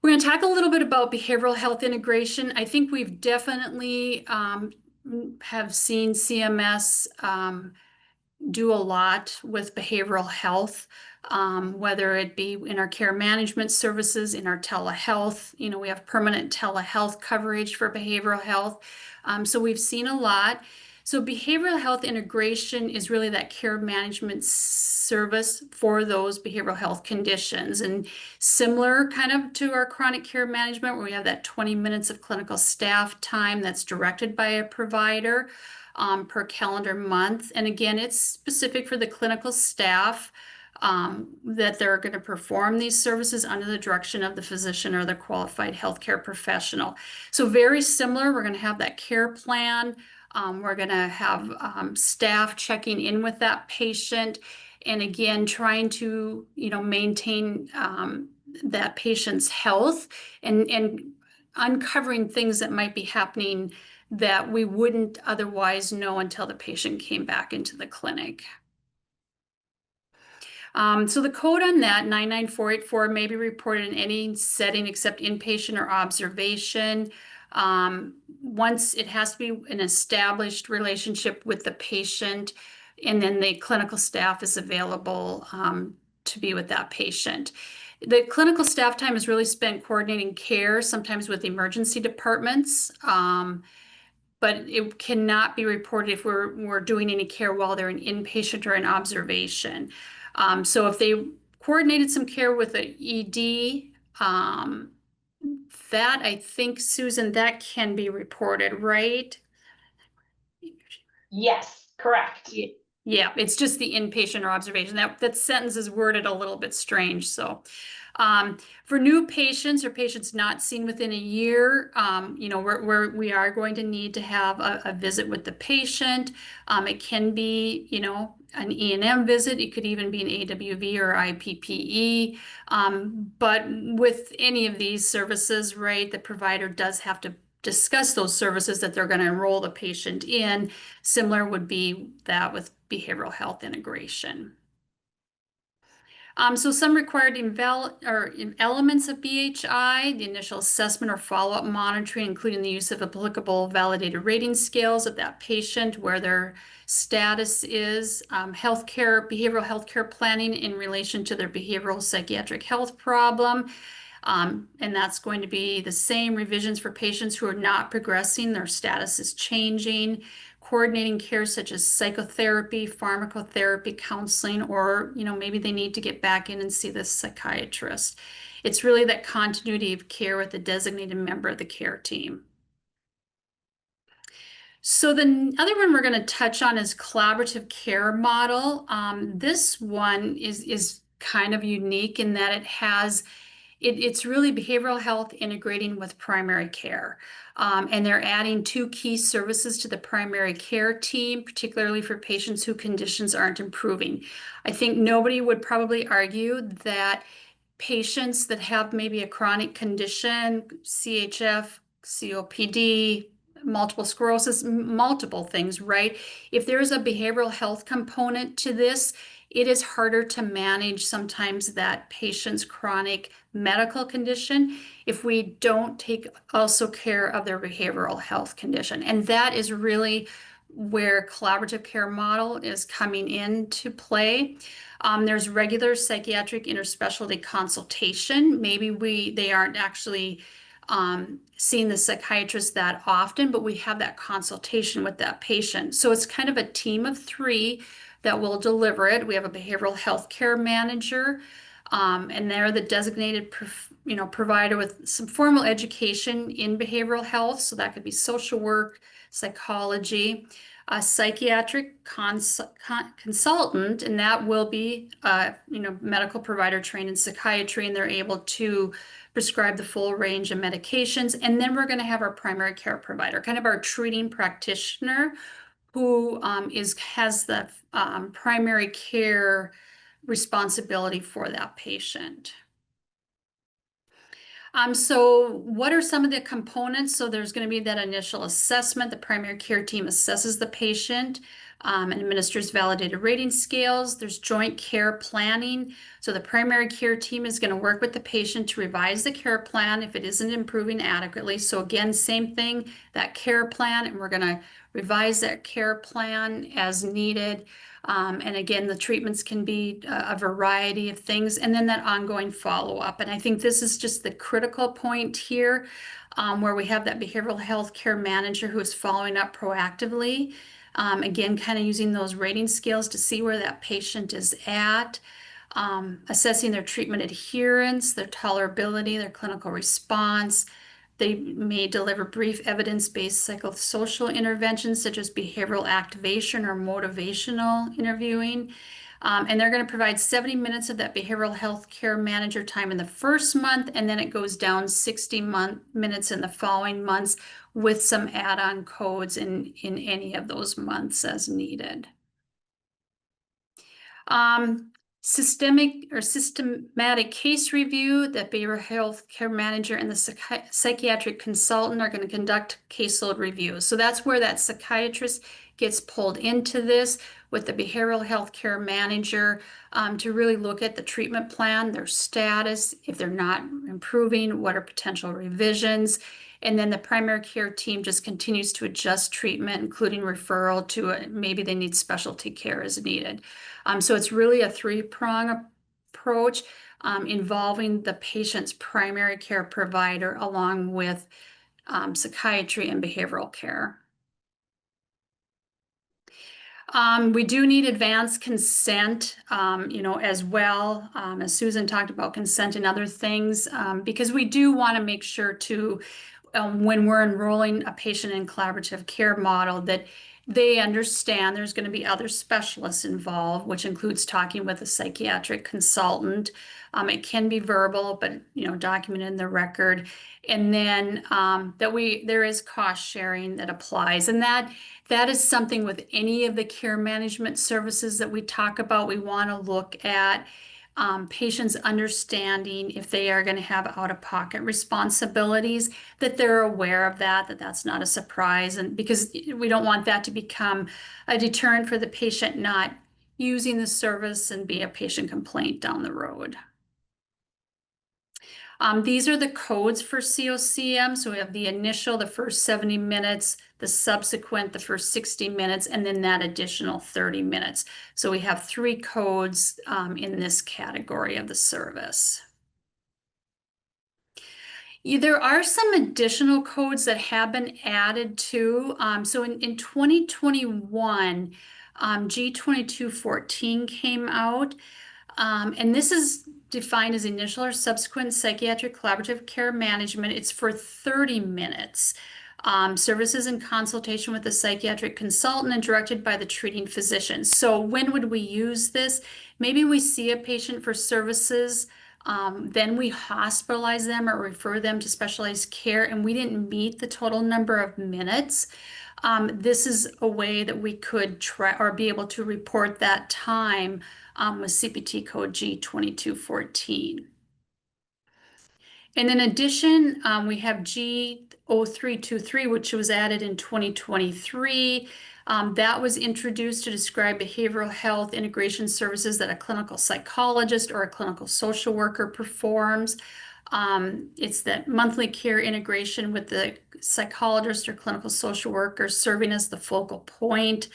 We're going to talk a little bit about behavioral health integration. I think we've definitely have seen CMS do a lot with behavioral health, whether it be in our care management services, in our telehealth. You know, we have permanent telehealth coverage for behavioral health. So we've seen a lot. So behavioral health integration is really that care management service for those behavioral health conditions, and similar kind of to our chronic care management, where we have that 20 minutes of clinical staff time that's directed by a provider. per calendar month. And again, it's specific for the clinical staff that they're going to perform these services under the direction of the physician or the qualified healthcare professional. So very similar, we're going to have that care plan. We're going to have staff checking in with that patient, and again, trying to, maintain that patient's health and uncovering things that might be happening that we wouldn't otherwise know until the patient came back into the clinic. So the code on that, 99484, may be reported in any setting except inpatient or observation. Once it has to be an established relationship with the patient, and then the clinical staff is available to be with that patient. The clinical staff time is really spent coordinating care, sometimes with emergency departments, but it cannot be reported if we're doing any care while they're an inpatient or an observation. So if they coordinated some care with the ED, that I think, Susan, that can be reported, right? Yes, correct. Yeah, it's just the inpatient or observation. That sentence is worded a little bit strange. So for new patients or patients not seen within a year, we are going to need to have a visit with the patient. It can be, an E&M visit. It could even be an AWV or IPPE. But with any of these services, right, the provider does have to discuss those services that they're going to enroll the patient in. Similar would be that with behavioral health integration. So some required elements of BHI, the initial assessment or follow-up monitoring, including the use of applicable validated rating scales of that patient, where their status is, behavioral healthcare planning in relation to their behavioral psychiatric health problem. And that's going to be the same revisions for patients who are not progressing, their status is changing, coordinating care such as psychotherapy, pharmacotherapy, counseling, or maybe they need to get back in and see the psychiatrist. It's really that continuity of care with the designated member of the care team. So the other one we're going to touch on is collaborative care model. This one is kind of unique in that it's really behavioral health integrating with primary care. And they're adding 2 key services to the primary care team, particularly for patients whose conditions aren't improving. I think nobody would probably argue that patients that have maybe a chronic condition, CHF, COPD, multiple sclerosis, multiple things, right? If there's a behavioral health component to this, it is harder to manage sometimes that patient's chronic medical condition if we don't take also care of their behavioral health condition. And that is really where collaborative care model is coming into play. There's regular psychiatric interspecialty consultation. Maybe they aren't actually seeing the psychiatrist that often, but we have that consultation with that patient. So it's kind of a team of 3 that will deliver it. We have a behavioral health care manager, and they're the designated provider with some formal education in behavioral health. So that could be social work, psychology, a psychiatric consultant, and that will be medical provider trained in psychiatry, and they're able to prescribe the full range of medications. And then we're going to have our primary care provider, kind of our treating practitioner, who has the primary care responsibility for that patient. So what are some of the components? So there's going to be that initial assessment. The primary care team assesses the patient and administers validated rating scales. There's joint care planning. So the primary care team is going to work with the patient to revise the care plan if it isn't improving adequately. So again, same thing, that care plan, and we're going to revise that care plan as needed. And again, the treatments can be a variety of things, and then that ongoing follow-up. And I think this is just the critical point here, where we have that behavioral health care manager who is following up proactively. Again, kind of using those rating scales to see where that patient is at, assessing their treatment adherence, their tolerability, their clinical response, They may deliver brief evidence-based psychosocial interventions such as behavioral activation or motivational interviewing. And they're going to provide 70 minutes of that behavioral health care manager time in the first month, and then it goes down 60 minutes in the following months with some add-on codes in any of those months as needed. Systematic case review, the behavioral health care manager and the psychiatric consultant are going to conduct caseload reviews. So that's where that psychiatrist gets pulled into this with the behavioral health care manager to really look at the treatment plan, their status, if they're not improving, what are potential revisions. And then the primary care team just continues to adjust treatment, including referral to maybe they need specialty care as needed. So it's really a three-prong approach involving the patient's primary care provider along with psychiatry and behavioral care. We do need advanced consent, as well, as Susan talked about consent and other things, because we do want to make sure to, when we're enrolling a patient in collaborative care model, that they understand there's going to be other specialists involved, which includes talking with a psychiatric consultant. It can be verbal, but documented in the record. And then there is cost sharing that applies, and that is something with any of the care management services that we talk about. We want to look at patients understanding if they are going to have out-of-pocket responsibilities, that they're aware of that that's not a surprise, and because we don't want that to become a deterrent for the patient not using the service and be a patient complaint down the road. These are the codes for COCM. So we have the initial, the first 70 minutes, the subsequent, the first 60 minutes, and then that additional 30 minutes. So we have 3 codes in this category of the service. There are some additional codes that have been added to. So in 2021, G2214 came out, and this is defined as initial or subsequent psychiatric collaborative care management. It's for 30 minutes. Services in consultation with a psychiatric consultant and directed by the treating physician. So when would we use this? Maybe we see a patient for services, then we hospitalize them or refer them to specialized care, and we didn't meet the total number of minutes. This is a way that we could try or be able to report that time with CPT code G2214. And in addition, we have G0323, which was added in 2023. That was introduced to describe behavioral health integration services that a clinical psychologist or a clinical social worker performs. It's that monthly care integration with the psychologist or clinical social worker serving as the focal point.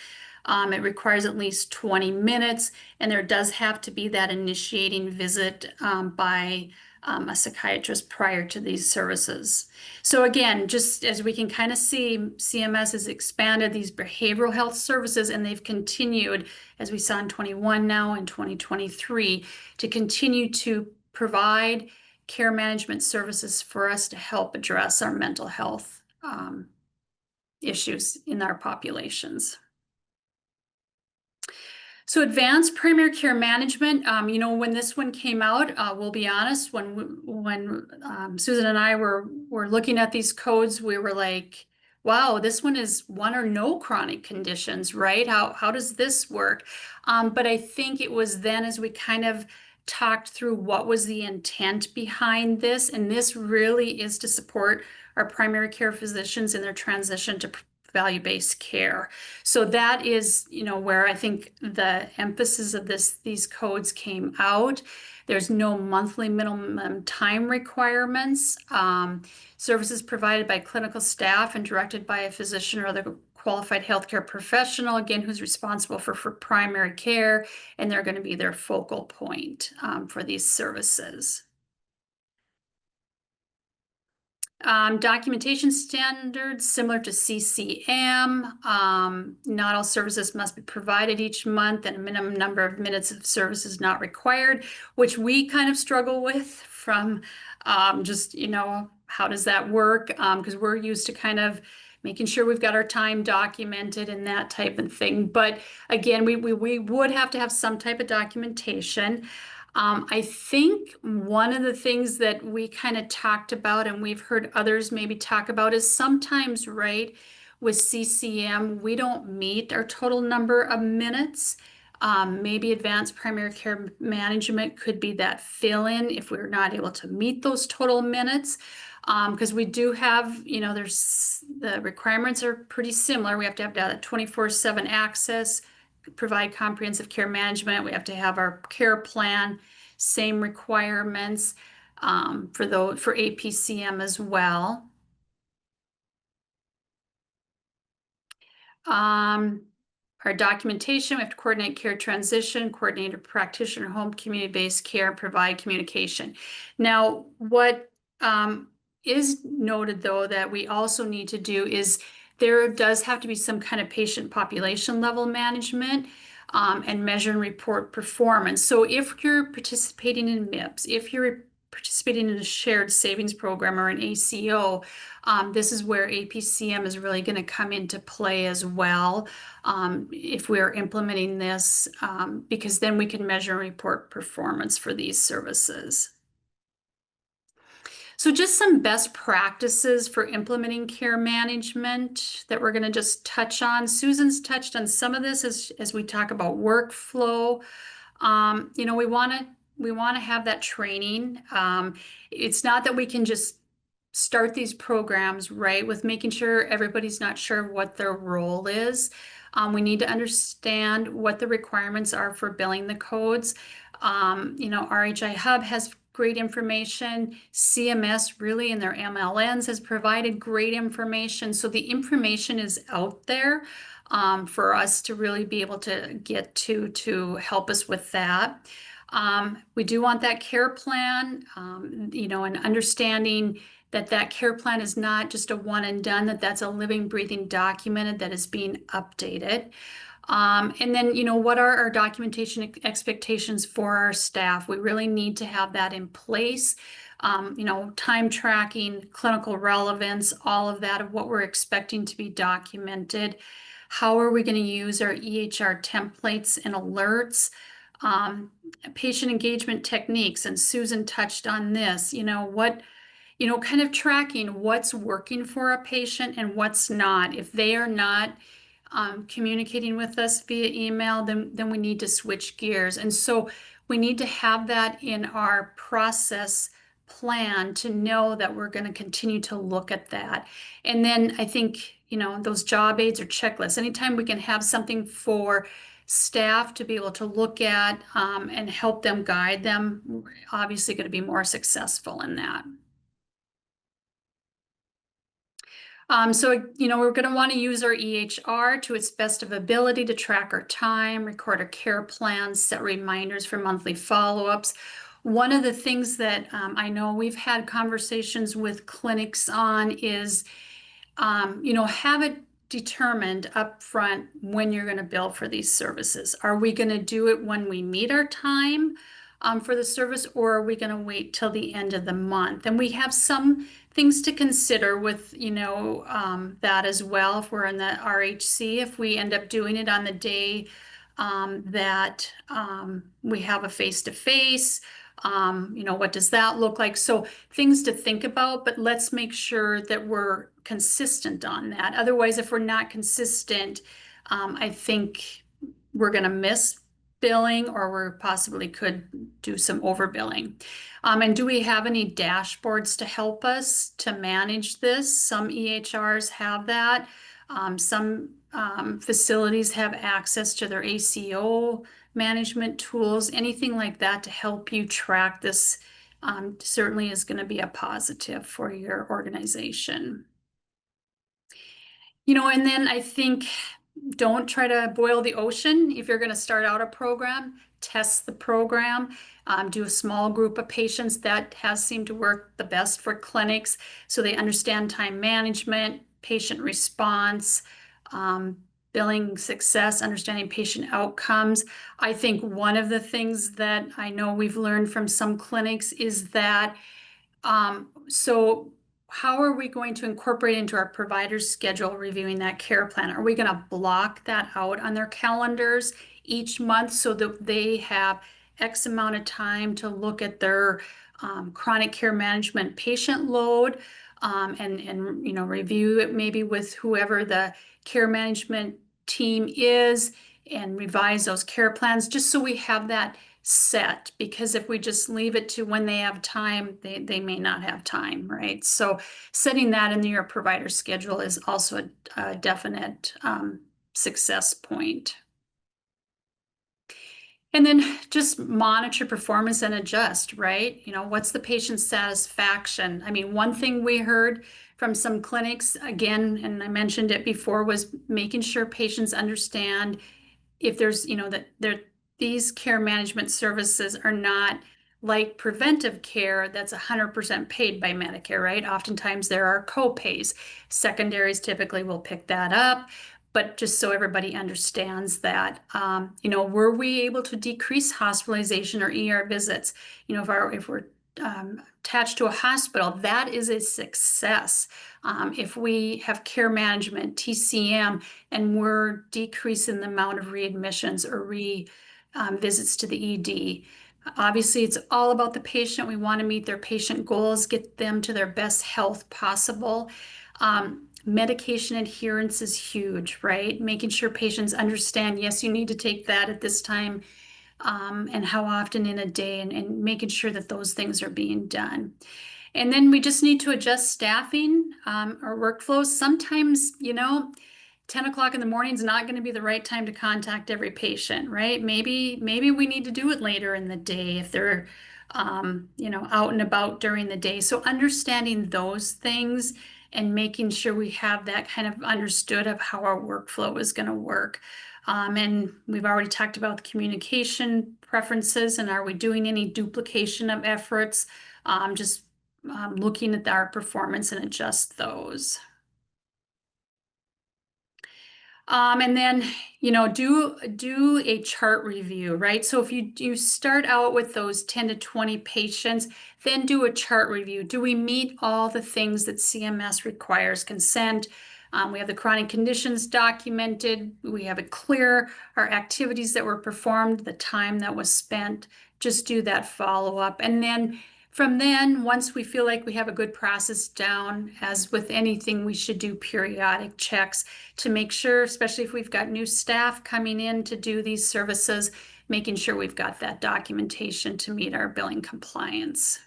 It requires at least 20 minutes, and there does have to be that initiating visit by a psychiatrist prior to these services. So again, just as we can kind of see, CMS has expanded these behavioral health services, and they've continued, as we saw in 21 now in 2023, to continue to provide care management services for us to help address our mental health issues in our populations. So advanced primary care management, when this one came out, we'll be honest, when Susan and I were looking at these codes, we were like, wow, this one is one or no chronic conditions, right? How does this work? But I think it was then as we kind of talked through what was the intent behind this, and this really is to support our primary care physicians in their transition to value-based care. So that is, where I think the emphasis of these codes came out. There's no monthly minimum time requirements. Services provided by clinical staff and directed by a physician or other qualified healthcare professional, again, who's responsible for primary care, and they're going to be their focal point for these services. Documentation standards similar to CCM. Not all services must be provided each month, and a minimum number of minutes of service is not required, which we kind of struggle with from just, how does that work? Because we're used to kind of making sure we've got our time documented and that type of thing. But again, we would have to have some type of documentation. I think one of the things that we kind of talked about and we've heard others maybe talk about is sometimes, right, with CCM, we don't meet our total number of minutes. Maybe advanced primary care management could be that fill-in if we're not able to meet those total minutes. Because we do have, there's the requirements are pretty similar. We have to have that 24/7 access, provide comprehensive care management. We have to have our care plan, same requirements for APCM as well. Our documentation, we have to coordinate care transition, coordinate a practitioner, home, community-based care, provide communication. Now, what is noted though that we also need to do is there does have to be some kind of patient population level management and measure and report performance. So if you're participating in MIPS, if you're participating in a shared savings program or an ACO, this is where APCM is really going to come into play as well if we're implementing this, because then we can measure and report performance for these services. So just some best practices for implementing care management that we're going to just touch on. Susan's touched on some of this as we talk about workflow. We want to have that training. It's not that we can just start these programs, right, with making sure everybody's not sure what their role is. We need to understand what the requirements are for billing the codes. RHI Hub has great information. CMS really in their MLNs has provided great information. So the information is out there for us to really be able to get to help us with that. We do want that care plan, and understanding that care plan is not just a one and done, that's a living, breathing document that is being updated. And then, what are our documentation expectations for our staff? We really need to have that in place. Time tracking, clinical relevance, all of that of what we're expecting to be documented. How are we going to use our EHR templates and alerts? Patient engagement techniques, and Susan touched on this, kind of tracking what's working for a patient and what's not. If they are not communicating with us via email, then we need to switch gears. And so we need to have that in our process plan to know that we're going to continue to look at that. And then I think, those job aids or checklists, anytime we can have something for staff to be able to look at and help them guide them, we're obviously going to be more successful in that. So, we're going to want to use our EHR to its best of ability to track our time, record our care plans, set reminders for monthly follow-ups. One of the things that I know we've had conversations with clinics on is, have it determined upfront when you're going to bill for these services. Are we going to do it when we meet our time for the service, or are we going to wait till the end of the month? And we have some things to consider with, that as well. If we're in the RHC, if we end up doing it on the day that we have a face-to-face, what does that look like? So things to think about, but let's make sure that we're consistent on that. Otherwise, if we're not consistent, I think we're going to miss billing, or we possibly could do some overbilling. And do we have any dashboards to help us to manage this? Some EHRs have that. Some facilities have access to their ACO management tools. Anything like that to help you track this certainly is going to be a positive for your organization. And then I think don't try to boil the ocean. If you're going to start out a program, test the program, do a small group of patients. That has seemed to work the best for clinics, so they understand time management, patient response, billing success, understanding patient outcomes. I think one of the things that I know we've learned from some clinics is that so how are we going to incorporate into our provider's schedule reviewing that care plan? Are we going to block that out on their calendars each month so that they have X amount of time to look at their chronic care management patient load and review it maybe with whoever the care management team is and revise those care plans just so we have that set, because if we just leave it to when they have time, they may not have time, right? So setting that in your provider schedule is also a definite success point. And then just monitor performance and adjust, right? What's the patient's satisfaction? I mean, one thing we heard from some clinics, again, and I mentioned it before, was making sure patients understand if there's, these care management services are not like preventive care that's 100% paid by Medicare, right? Oftentimes there are co-pays. Secondaries typically will pick that up. But just so everybody understands that, were we able to decrease hospitalization or ER visits? If we're attached to a hospital, that is a success. If we have care management, TCM, and we're decreasing the amount of readmissions or visits to the ED. Obviously, it's all about the patient. We want to meet their patient goals, get them to their best health possible. Medication adherence is huge, right? Making sure patients understand, yes, you need to take that at this time, and how often in a day, and making sure that those things are being done. And then we just need to adjust staffing, or workflows. Sometimes, 10 o'clock in the morning is not going to be the right time to contact every patient, right? Maybe we need to do it later in the day if they're, out and about during the day. So understanding those things and making sure we have that kind of understood of how our workflow is going to work. And we've already talked about the communication preferences and are we doing any duplication of efforts? Looking at our performance and adjust those. And then, do a chart review, right? So if you start out with those 10 to 20 patients, then do a chart review. Do we meet all the things that CMS requires? Consent. We have the chronic conditions documented. We have it clear, our activities that were performed, the time that was spent. Just do that follow-up. And then once we feel like we have a good process down, as with anything, we should do periodic checks to make sure, especially if we've got new staff coming in to do these services, making sure we've got that documentation to meet our billing compliance.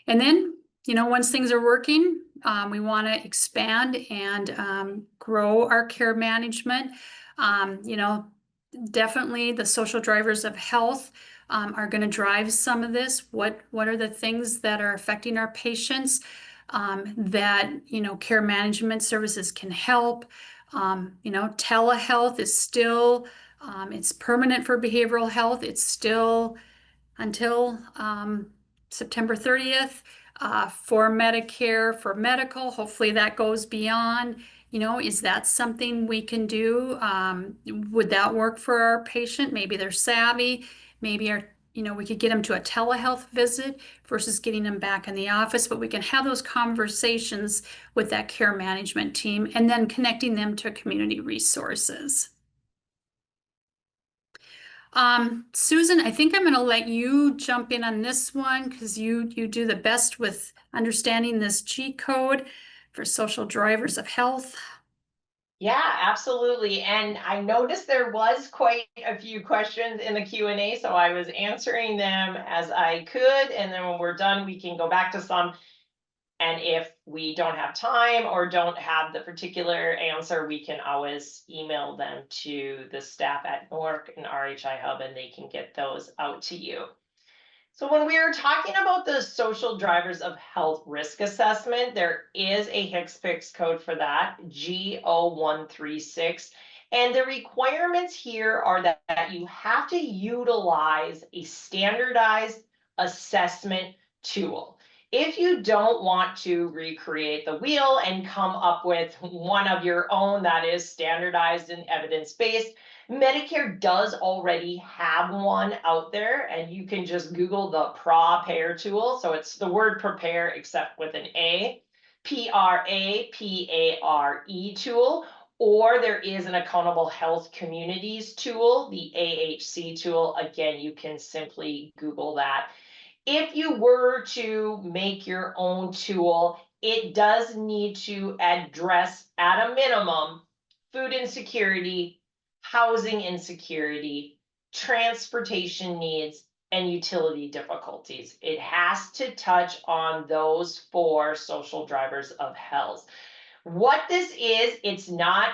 And then, once things are working, we want to expand and grow our care management. Definitely the social drivers of health are going to drive some of this. What are the things that are affecting our patients that care management services can help? Telehealth is still it's permanent for behavioral health. It's still until September 30th for Medicare, for medical. Hopefully that goes beyond. Is that something we can do? Would that work for our patient? Maybe they're savvy. Maybe we could get them to a telehealth visit versus getting them back in the office, but we can have those conversations with that care management team and then connecting them to community resources. Susan, I think I'm going to let you jump in on this one because you do the best with understanding this G code for social drivers of health. Yeah, absolutely. And I noticed there was quite a few questions in the Q&A, so I was answering them as I could. And then when we're done, we can go back to some. And if we don't have time or don't have the particular answer, we can always email them to the staff at NORC and RHI Hub, and they can get those out to you. So when we are talking about the social drivers of health risk assessment, there is a HCPCS code for that, G0136. And the requirements here are that you have to utilize a standardized assessment tool. If you don't want to recreate the wheel and come up with one of your own that is standardized and evidence-based, Medicare does already have one out there, and you can just Google the PRAPARE tool. So it's the word prepare except with an A, PRAPARE tool, or there is an Accountable Health Communities tool, the AHC tool. Again, you can simply Google that. If you were to make your own tool, it does need to address at a minimum food insecurity, housing insecurity, transportation needs, and utility difficulties. It has to touch on those 4 social drivers of health. What this is, it's not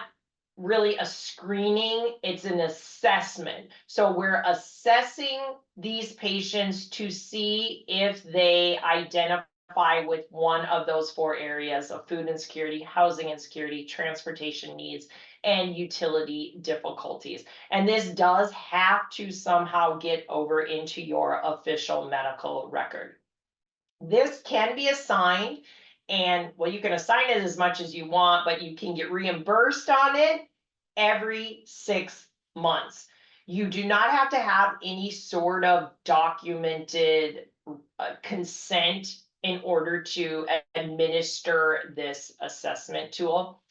really a screening, it's an assessment. So we're assessing these patients to see if they identify with one of those 4 areas of food insecurity, housing insecurity, transportation needs, and utility difficulties. And this does have to somehow get over into your official medical record. This can be assigned, and well, you can assign it as much as you want, but you can get reimbursed on it every 6 months. You do not have to have any sort of documented consent in order to administer this assessment tool.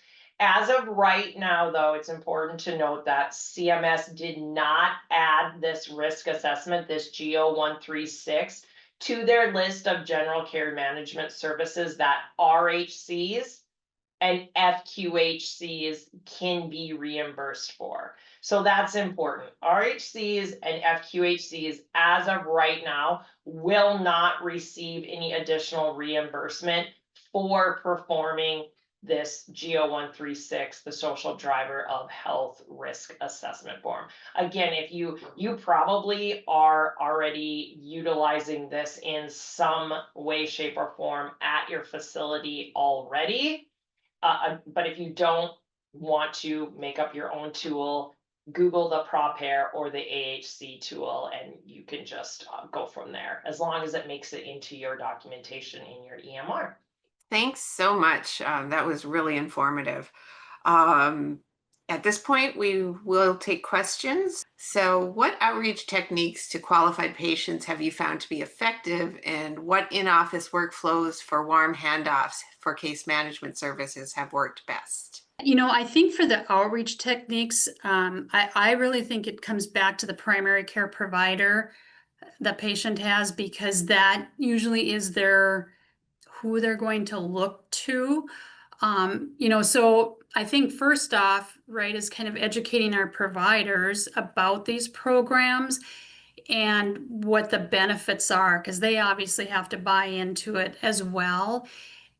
As of right now, though, it's important to note that CMS did not add this risk assessment, this GO136, to their list of general care management services that RHCs and FQHCs can be reimbursed for. So that's important. RHCs and FQHCs, as of right now, will not receive any additional reimbursement for performing this GO136, the social driver of health risk assessment form. Again, if you probably are already utilizing this in some way, shape, or form at your facility already. But if you don't want to make up your own tool, Google the PRAPARE or the AHC tool, and you can just go from there, as long as it makes it into your documentation in your EMR. Thanks so much. That was really informative. At this point, we will take questions. So what outreach techniques to qualified patients have you found to be effective, and what in-office workflows for warm handoffs for case management services have worked best? You know, I think for the outreach techniques, I really think it comes back to the primary care provider the patient has, because that usually is who they're going to look to. You know, so I think first off, right, is kind of educating our providers about these programs and what the benefits are, because they obviously have to buy into it as well.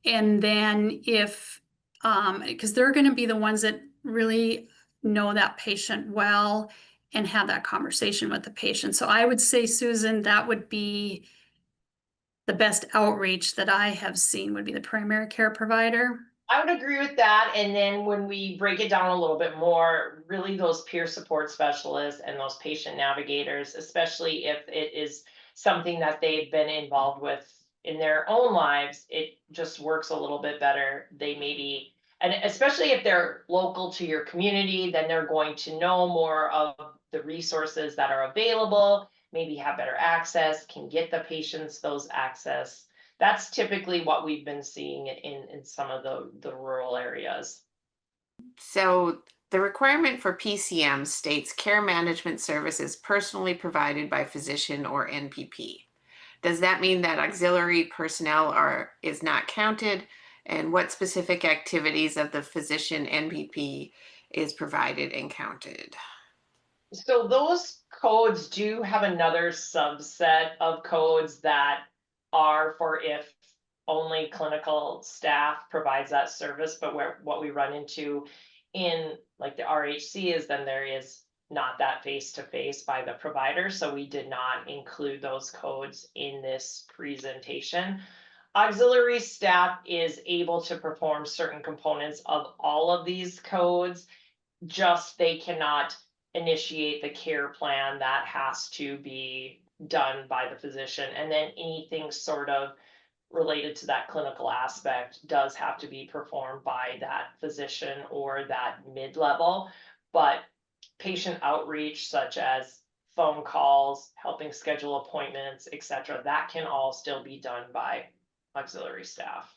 And then because they're going to be the ones that really know that patient well and have that conversation with the patient. So I would say, Susan, that would be the best outreach that I have seen, would be the primary care provider. I would agree with that. And then when we break it down a little bit more, really those peer support specialists and those patient navigators, especially if it is something that they've been involved with in their own lives, it just works a little bit better. They maybe, and especially if they're local to your community, then they're going to know more of the resources that are available, maybe have better access, can get the patients those access. That's typically what we've been seeing in some of the rural areas. So the requirement for PCM states care management services personally provided by physician or NPP. Does that mean that auxiliary personnel is not counted? And what specific activities of the physician NPP is provided and counted? So those codes do have another subset of codes that are for if only clinical staff provides that service, but what we run into in like the RHC is then there is not that face-to-face by the provider, so we did not include those codes in this presentation. Auxiliary staff is able to perform certain components of all of these codes, just they cannot initiate the care plan. That has to be done by the physician. And then anything sort of related to that clinical aspect does have to be performed by that physician or that mid-level. But patient outreach, such as phone calls, helping schedule appointments, etc., that can all still be done by auxiliary staff.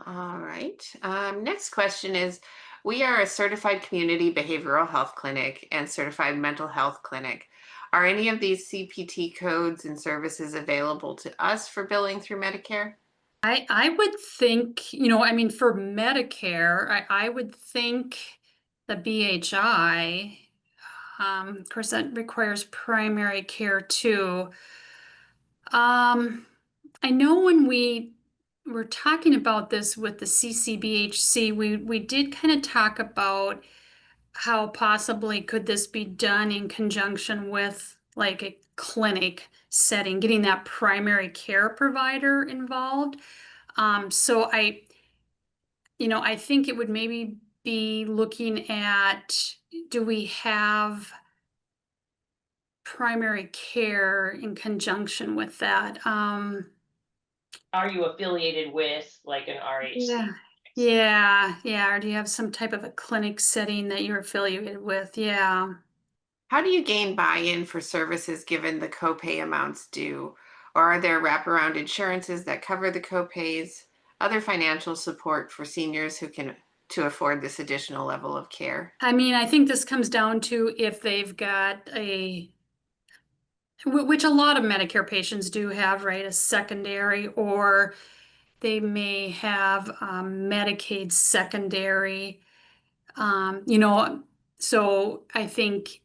All right. Next question is, we are a certified community behavioral health clinic and certified mental health clinic. Are any of these CPT codes and services available to us for billing through Medicare? I would think, you know, I mean, for Medicare, I would think the BHI, of course, that requires primary care too. I know when we were talking about this with the CCBHC, we did kind of talk about how possibly could this be done in conjunction with like a clinic setting, getting that primary care provider involved. So I think it would maybe be looking at, do we have primary care in conjunction with that? Are you affiliated with like an RHC? Yeah. Yeah. Or do you have some type of a clinic setting that you're affiliated with? Yeah. How do you gain buy-in for services given the copay amounts due? Or are there wraparound insurances that cover the copays? Other financial support for seniors who can to afford this additional level of care? I mean, I think this comes down to if they've got which a lot of Medicare patients do have, right? A secondary, or they may have Medicaid secondary. So I think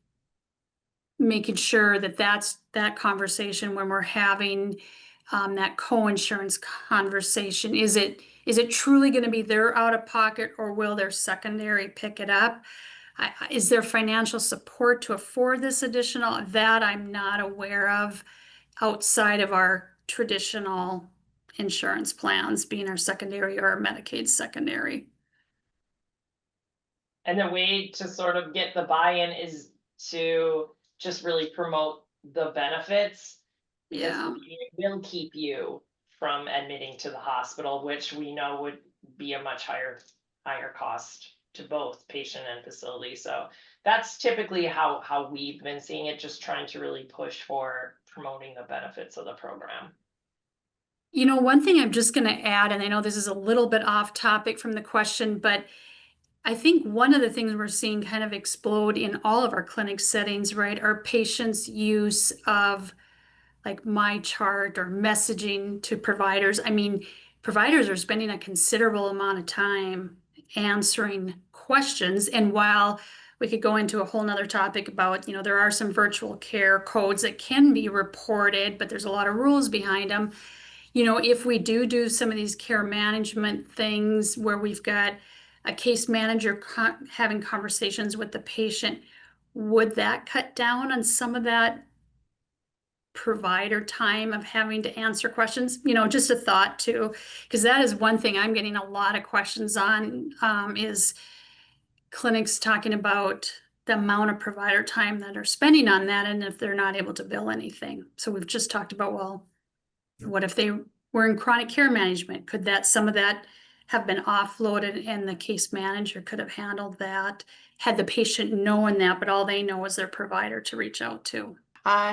making sure that that's that conversation when we're having that co-insurance conversation. Is it truly going to be their out of pocket, or will their secondary pick it up? Is there financial support to afford this additional? That I'm not aware of outside of our traditional insurance plans, being our secondary or our Medicaid secondary. And the way to sort of get the buy-in is to just really promote the benefits, because Yeah. it will keep you from admitting to the hospital, which we know would be a much higher cost to both patient and facility. So that's typically how we've been seeing it, just trying to really push for promoting the benefits of the program. One thing I'm just going to add, and I know this is a little bit off topic from the question, but I think one of the things we're seeing kind of explode in all of our clinic settings, right, are patients' use of like my chart or messaging to providers. I mean, providers are spending a considerable amount of time answering questions. And while we could go into a whole nother topic about, there are some virtual care codes that can be reported, but there's a lot of rules behind them. If we do some of these care management things where we've got a case manager having conversations with the patient, would that cut down on some of that provider time of having to answer questions? Just a thought too, because that is one thing I'm getting a lot of questions on, is clinics talking about the amount of provider time that are spending on that, and if they're not able to bill anything. So we've just talked about, well, what if they were in chronic care management? Could some of that have been offloaded and the case manager could have handled that had the patient known that, but all they know is their provider to reach out to?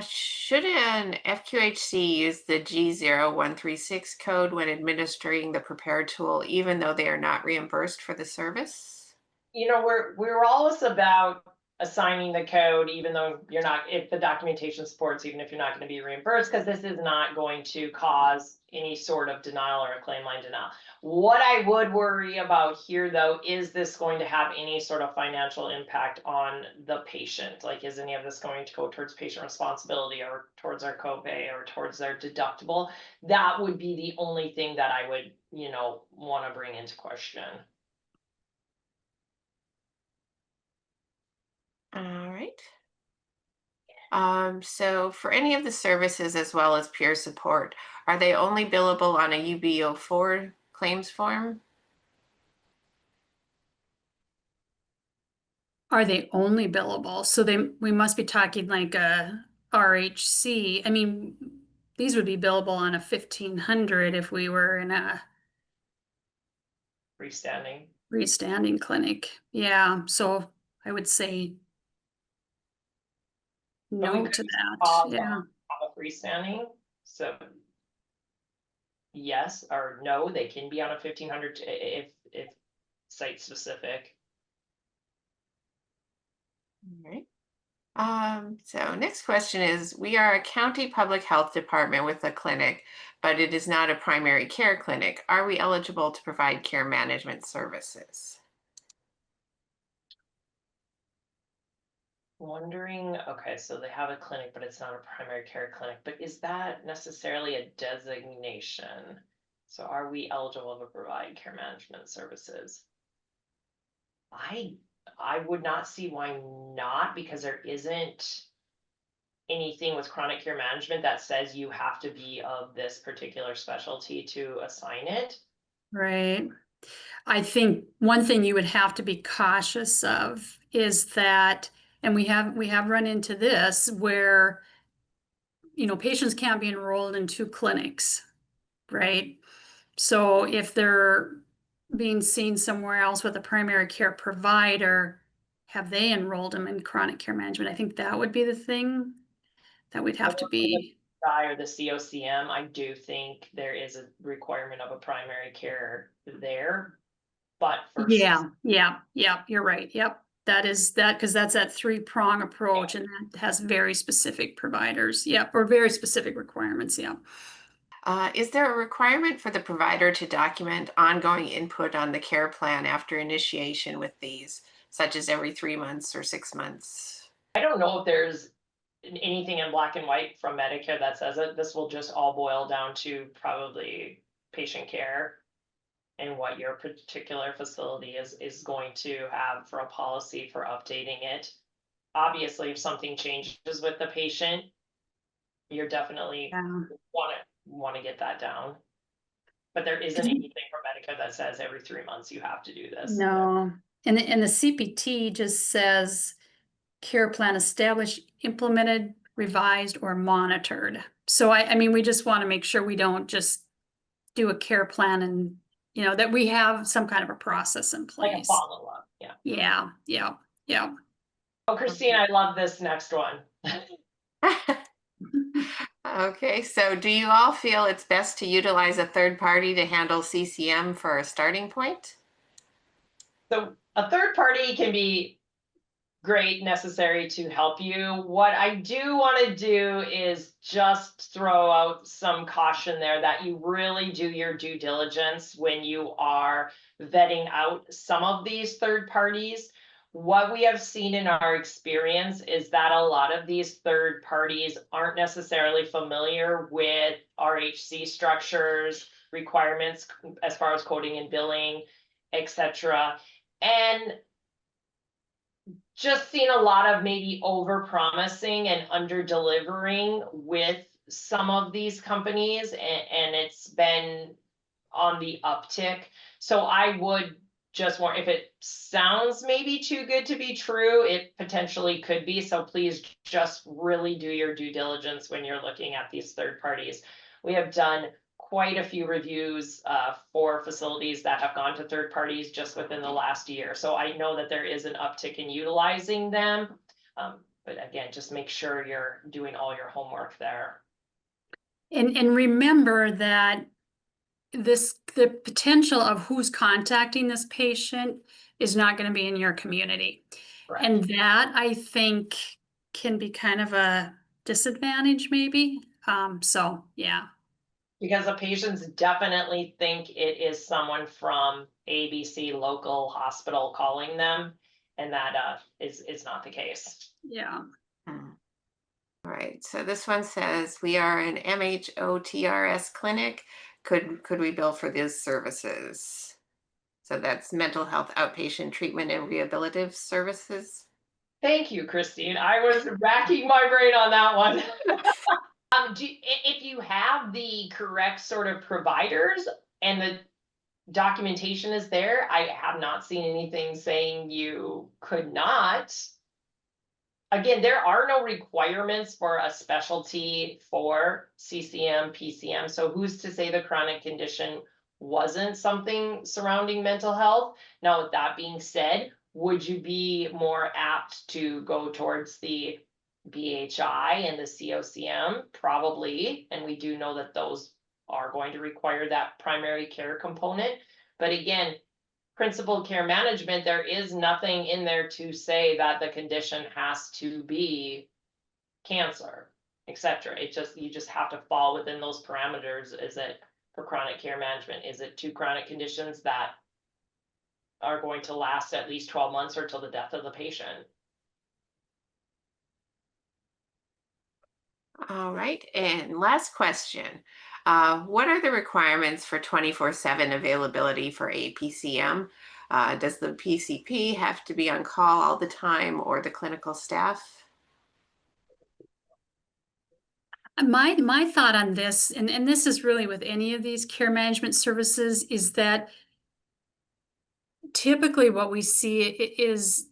Should an FQHC use the G0136 code when administering the Prepare tool, even though they are not reimbursed for the service? We're always about assigning the code, even though you're not, if the documentation supports, even if you're not going to be reimbursed, because this is not going to cause any sort of denial or a claim line denial. What I would worry about here, though, is this going to have any sort of financial impact on the patient? Like, is any of this going to go towards patient responsibility or towards our copay or towards their deductible? That would be the only thing that I would, want to bring into question. All right. So for any of the services as well as peer support, are they only billable on a UB04 claims form? Are they only billable? So we must be talking like a RHC. I mean, these would be billable on a 1,500 if we were in a freestanding clinic. Yeah, so I would say But we no could to that. pause Yeah. on a freestanding, so yes or no, they can be on a 1,500 if site specific. All right. So next question is, we are a county public health department with a clinic, but it is not a primary care clinic. Are we eligible to provide care management services? Wondering, okay, so they have a clinic, but it's not a primary care clinic, but is that necessarily a designation? So are we eligible to provide care management services? I would not see why not, because there isn't anything with chronic care management that says you have to be of this particular specialty to assign it. Right. I think one thing you would have to be cautious of is that, and we have run into this where, patients can't be enrolled in two clinics, right? So if they're being seen somewhere else with a primary care provider, have they enrolled them in chronic care management? I think that would be the thing that we'd have to be. Or the COCM, I do think there is a requirement of a primary care there, but for Yeah, you're right. Yep. That is that, because that's that three-prong approach, and that has very specific providers. Yep, or very specific requirements. Yeah. Is there a requirement for the provider to document ongoing input on the care plan after initiation with these, such as every 3 months or 6 months? I don't know if there's anything in black and white from Medicare that says it. This will just all boil down to probably patient care and what your particular facility is going to have for a policy for updating it. Obviously, if something changes with the patient, you're definitely Yeah. want to get that down. But there isn't anything from Medicare that says every 3 months you have to do this. No, and the CPT just says care plan established, implemented, revised, or monitored. So I mean, we just want to make sure we don't just do a care plan and, that we have some kind of a process in Like a place. follow-up, yeah. Yeah. Oh, Christine, I love this next one. Okay, so do you all feel it's best to utilize a third party to handle CCM for a starting point? So a third party can be great, necessary to help you. What I do want to do is just throw out some caution there that you really do your due diligence when you are vetting out some of these third parties. What we have seen in our experience is that a lot of these third parties aren't necessarily familiar with RHC structures, requirements as far as coding and billing, etc. And just seen a lot of maybe over promising and under delivering with some of these companies, and it's been on the uptick. So I would just want, if it sounds maybe too good to be true, it potentially could be. So please just really do your due diligence when you're looking at these third parties. We have done quite a few reviews for facilities that have gone to third parties just within the last year. So I know that there is an uptick in utilizing them. But again, just make sure you're doing all your homework there. And remember that the potential of who's contacting this patient is not going to be in your community. Correct. And that, I think, can be kind of a disadvantage maybe. So yeah. Because the patients definitely think it is someone from ABC local hospital calling them, and that is not the case. Yeah. All right, so this one says, we are an MHOTRS clinic. Could we bill for these services? So that's mental health outpatient treatment and rehabilitative services. Thank you, Christine. I was racking my brain on that one. If you have the correct sort of providers and the documentation is there, I have not seen anything saying you could not. Again, there are no requirements for a specialty for CCM, PCM. So who's to say the chronic condition wasn't something surrounding mental health? Now, with that being said, would you be more apt to go towards the BHI and the COCM? Probably. And we do know that those are going to require that primary care component. But again, principal care management, there is nothing in there to say that the condition has to be cancer, etc. You just have to fall within those parameters. Is it for chronic care management? Is it 2 chronic conditions that are going to last at least 12 months or till the death of the patient? All right, and last question. What are the requirements for 24/7 availability for APCM? Does the PCP have to be on call all the time, or the clinical staff? My thought on this, and this is really with any of these care management services, is that typically what we see is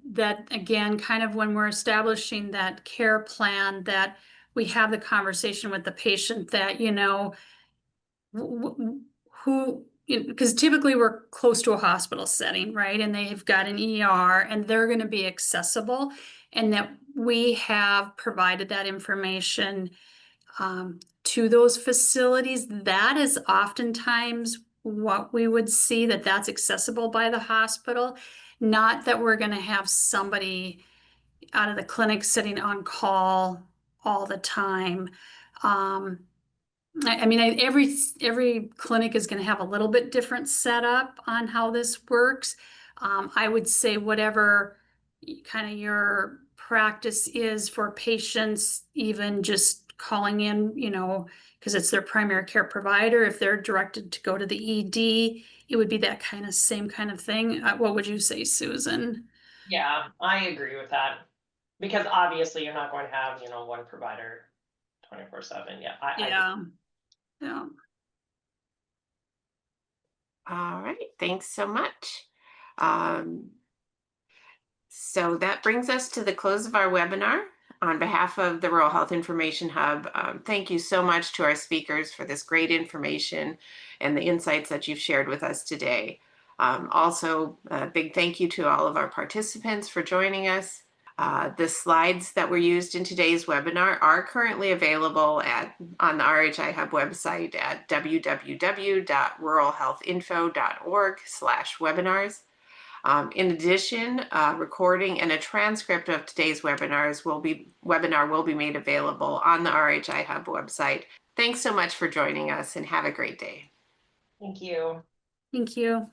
that, again, kind of when we're establishing that care plan, that we have the conversation with the patient that, you know, who, because typically we're close to a hospital setting, right? And they have got an ER and they're going to be accessible, and that we have provided that information to those facilities. That is oftentimes what we would see, that's accessible by the hospital. Not that we're going to have somebody out of the clinic sitting on call all the time. I mean, every clinic is going to have a little bit different setup on how this works. I would say whatever kind of your practice is for patients, even just calling in, you know, because it's their primary care provider. If they're directed to go to the ED, it would be that kind of same kind of thing. What would you say, Susan? Yeah, I agree with that. Because obviously you're not going to have, you know, one provider 24/7. Yeah, Yeah. Yeah. All right, thanks so much. So that brings us to the close of our webinar. On behalf of the Rural Health Information Hub, thank you so much to our speakers for this great information and the insights that you've shared with us today. Also, a big thank you to all of our participants for joining us. The slides that were used in today's webinar are currently available on the RHI Hub website at www.ruralhealthinfo.org/webinars. In addition, a recording and a transcript of today's webinar will be made available on the RHI Hub website. Thanks so much for joining us, and have a great day. Thank you. Thank you.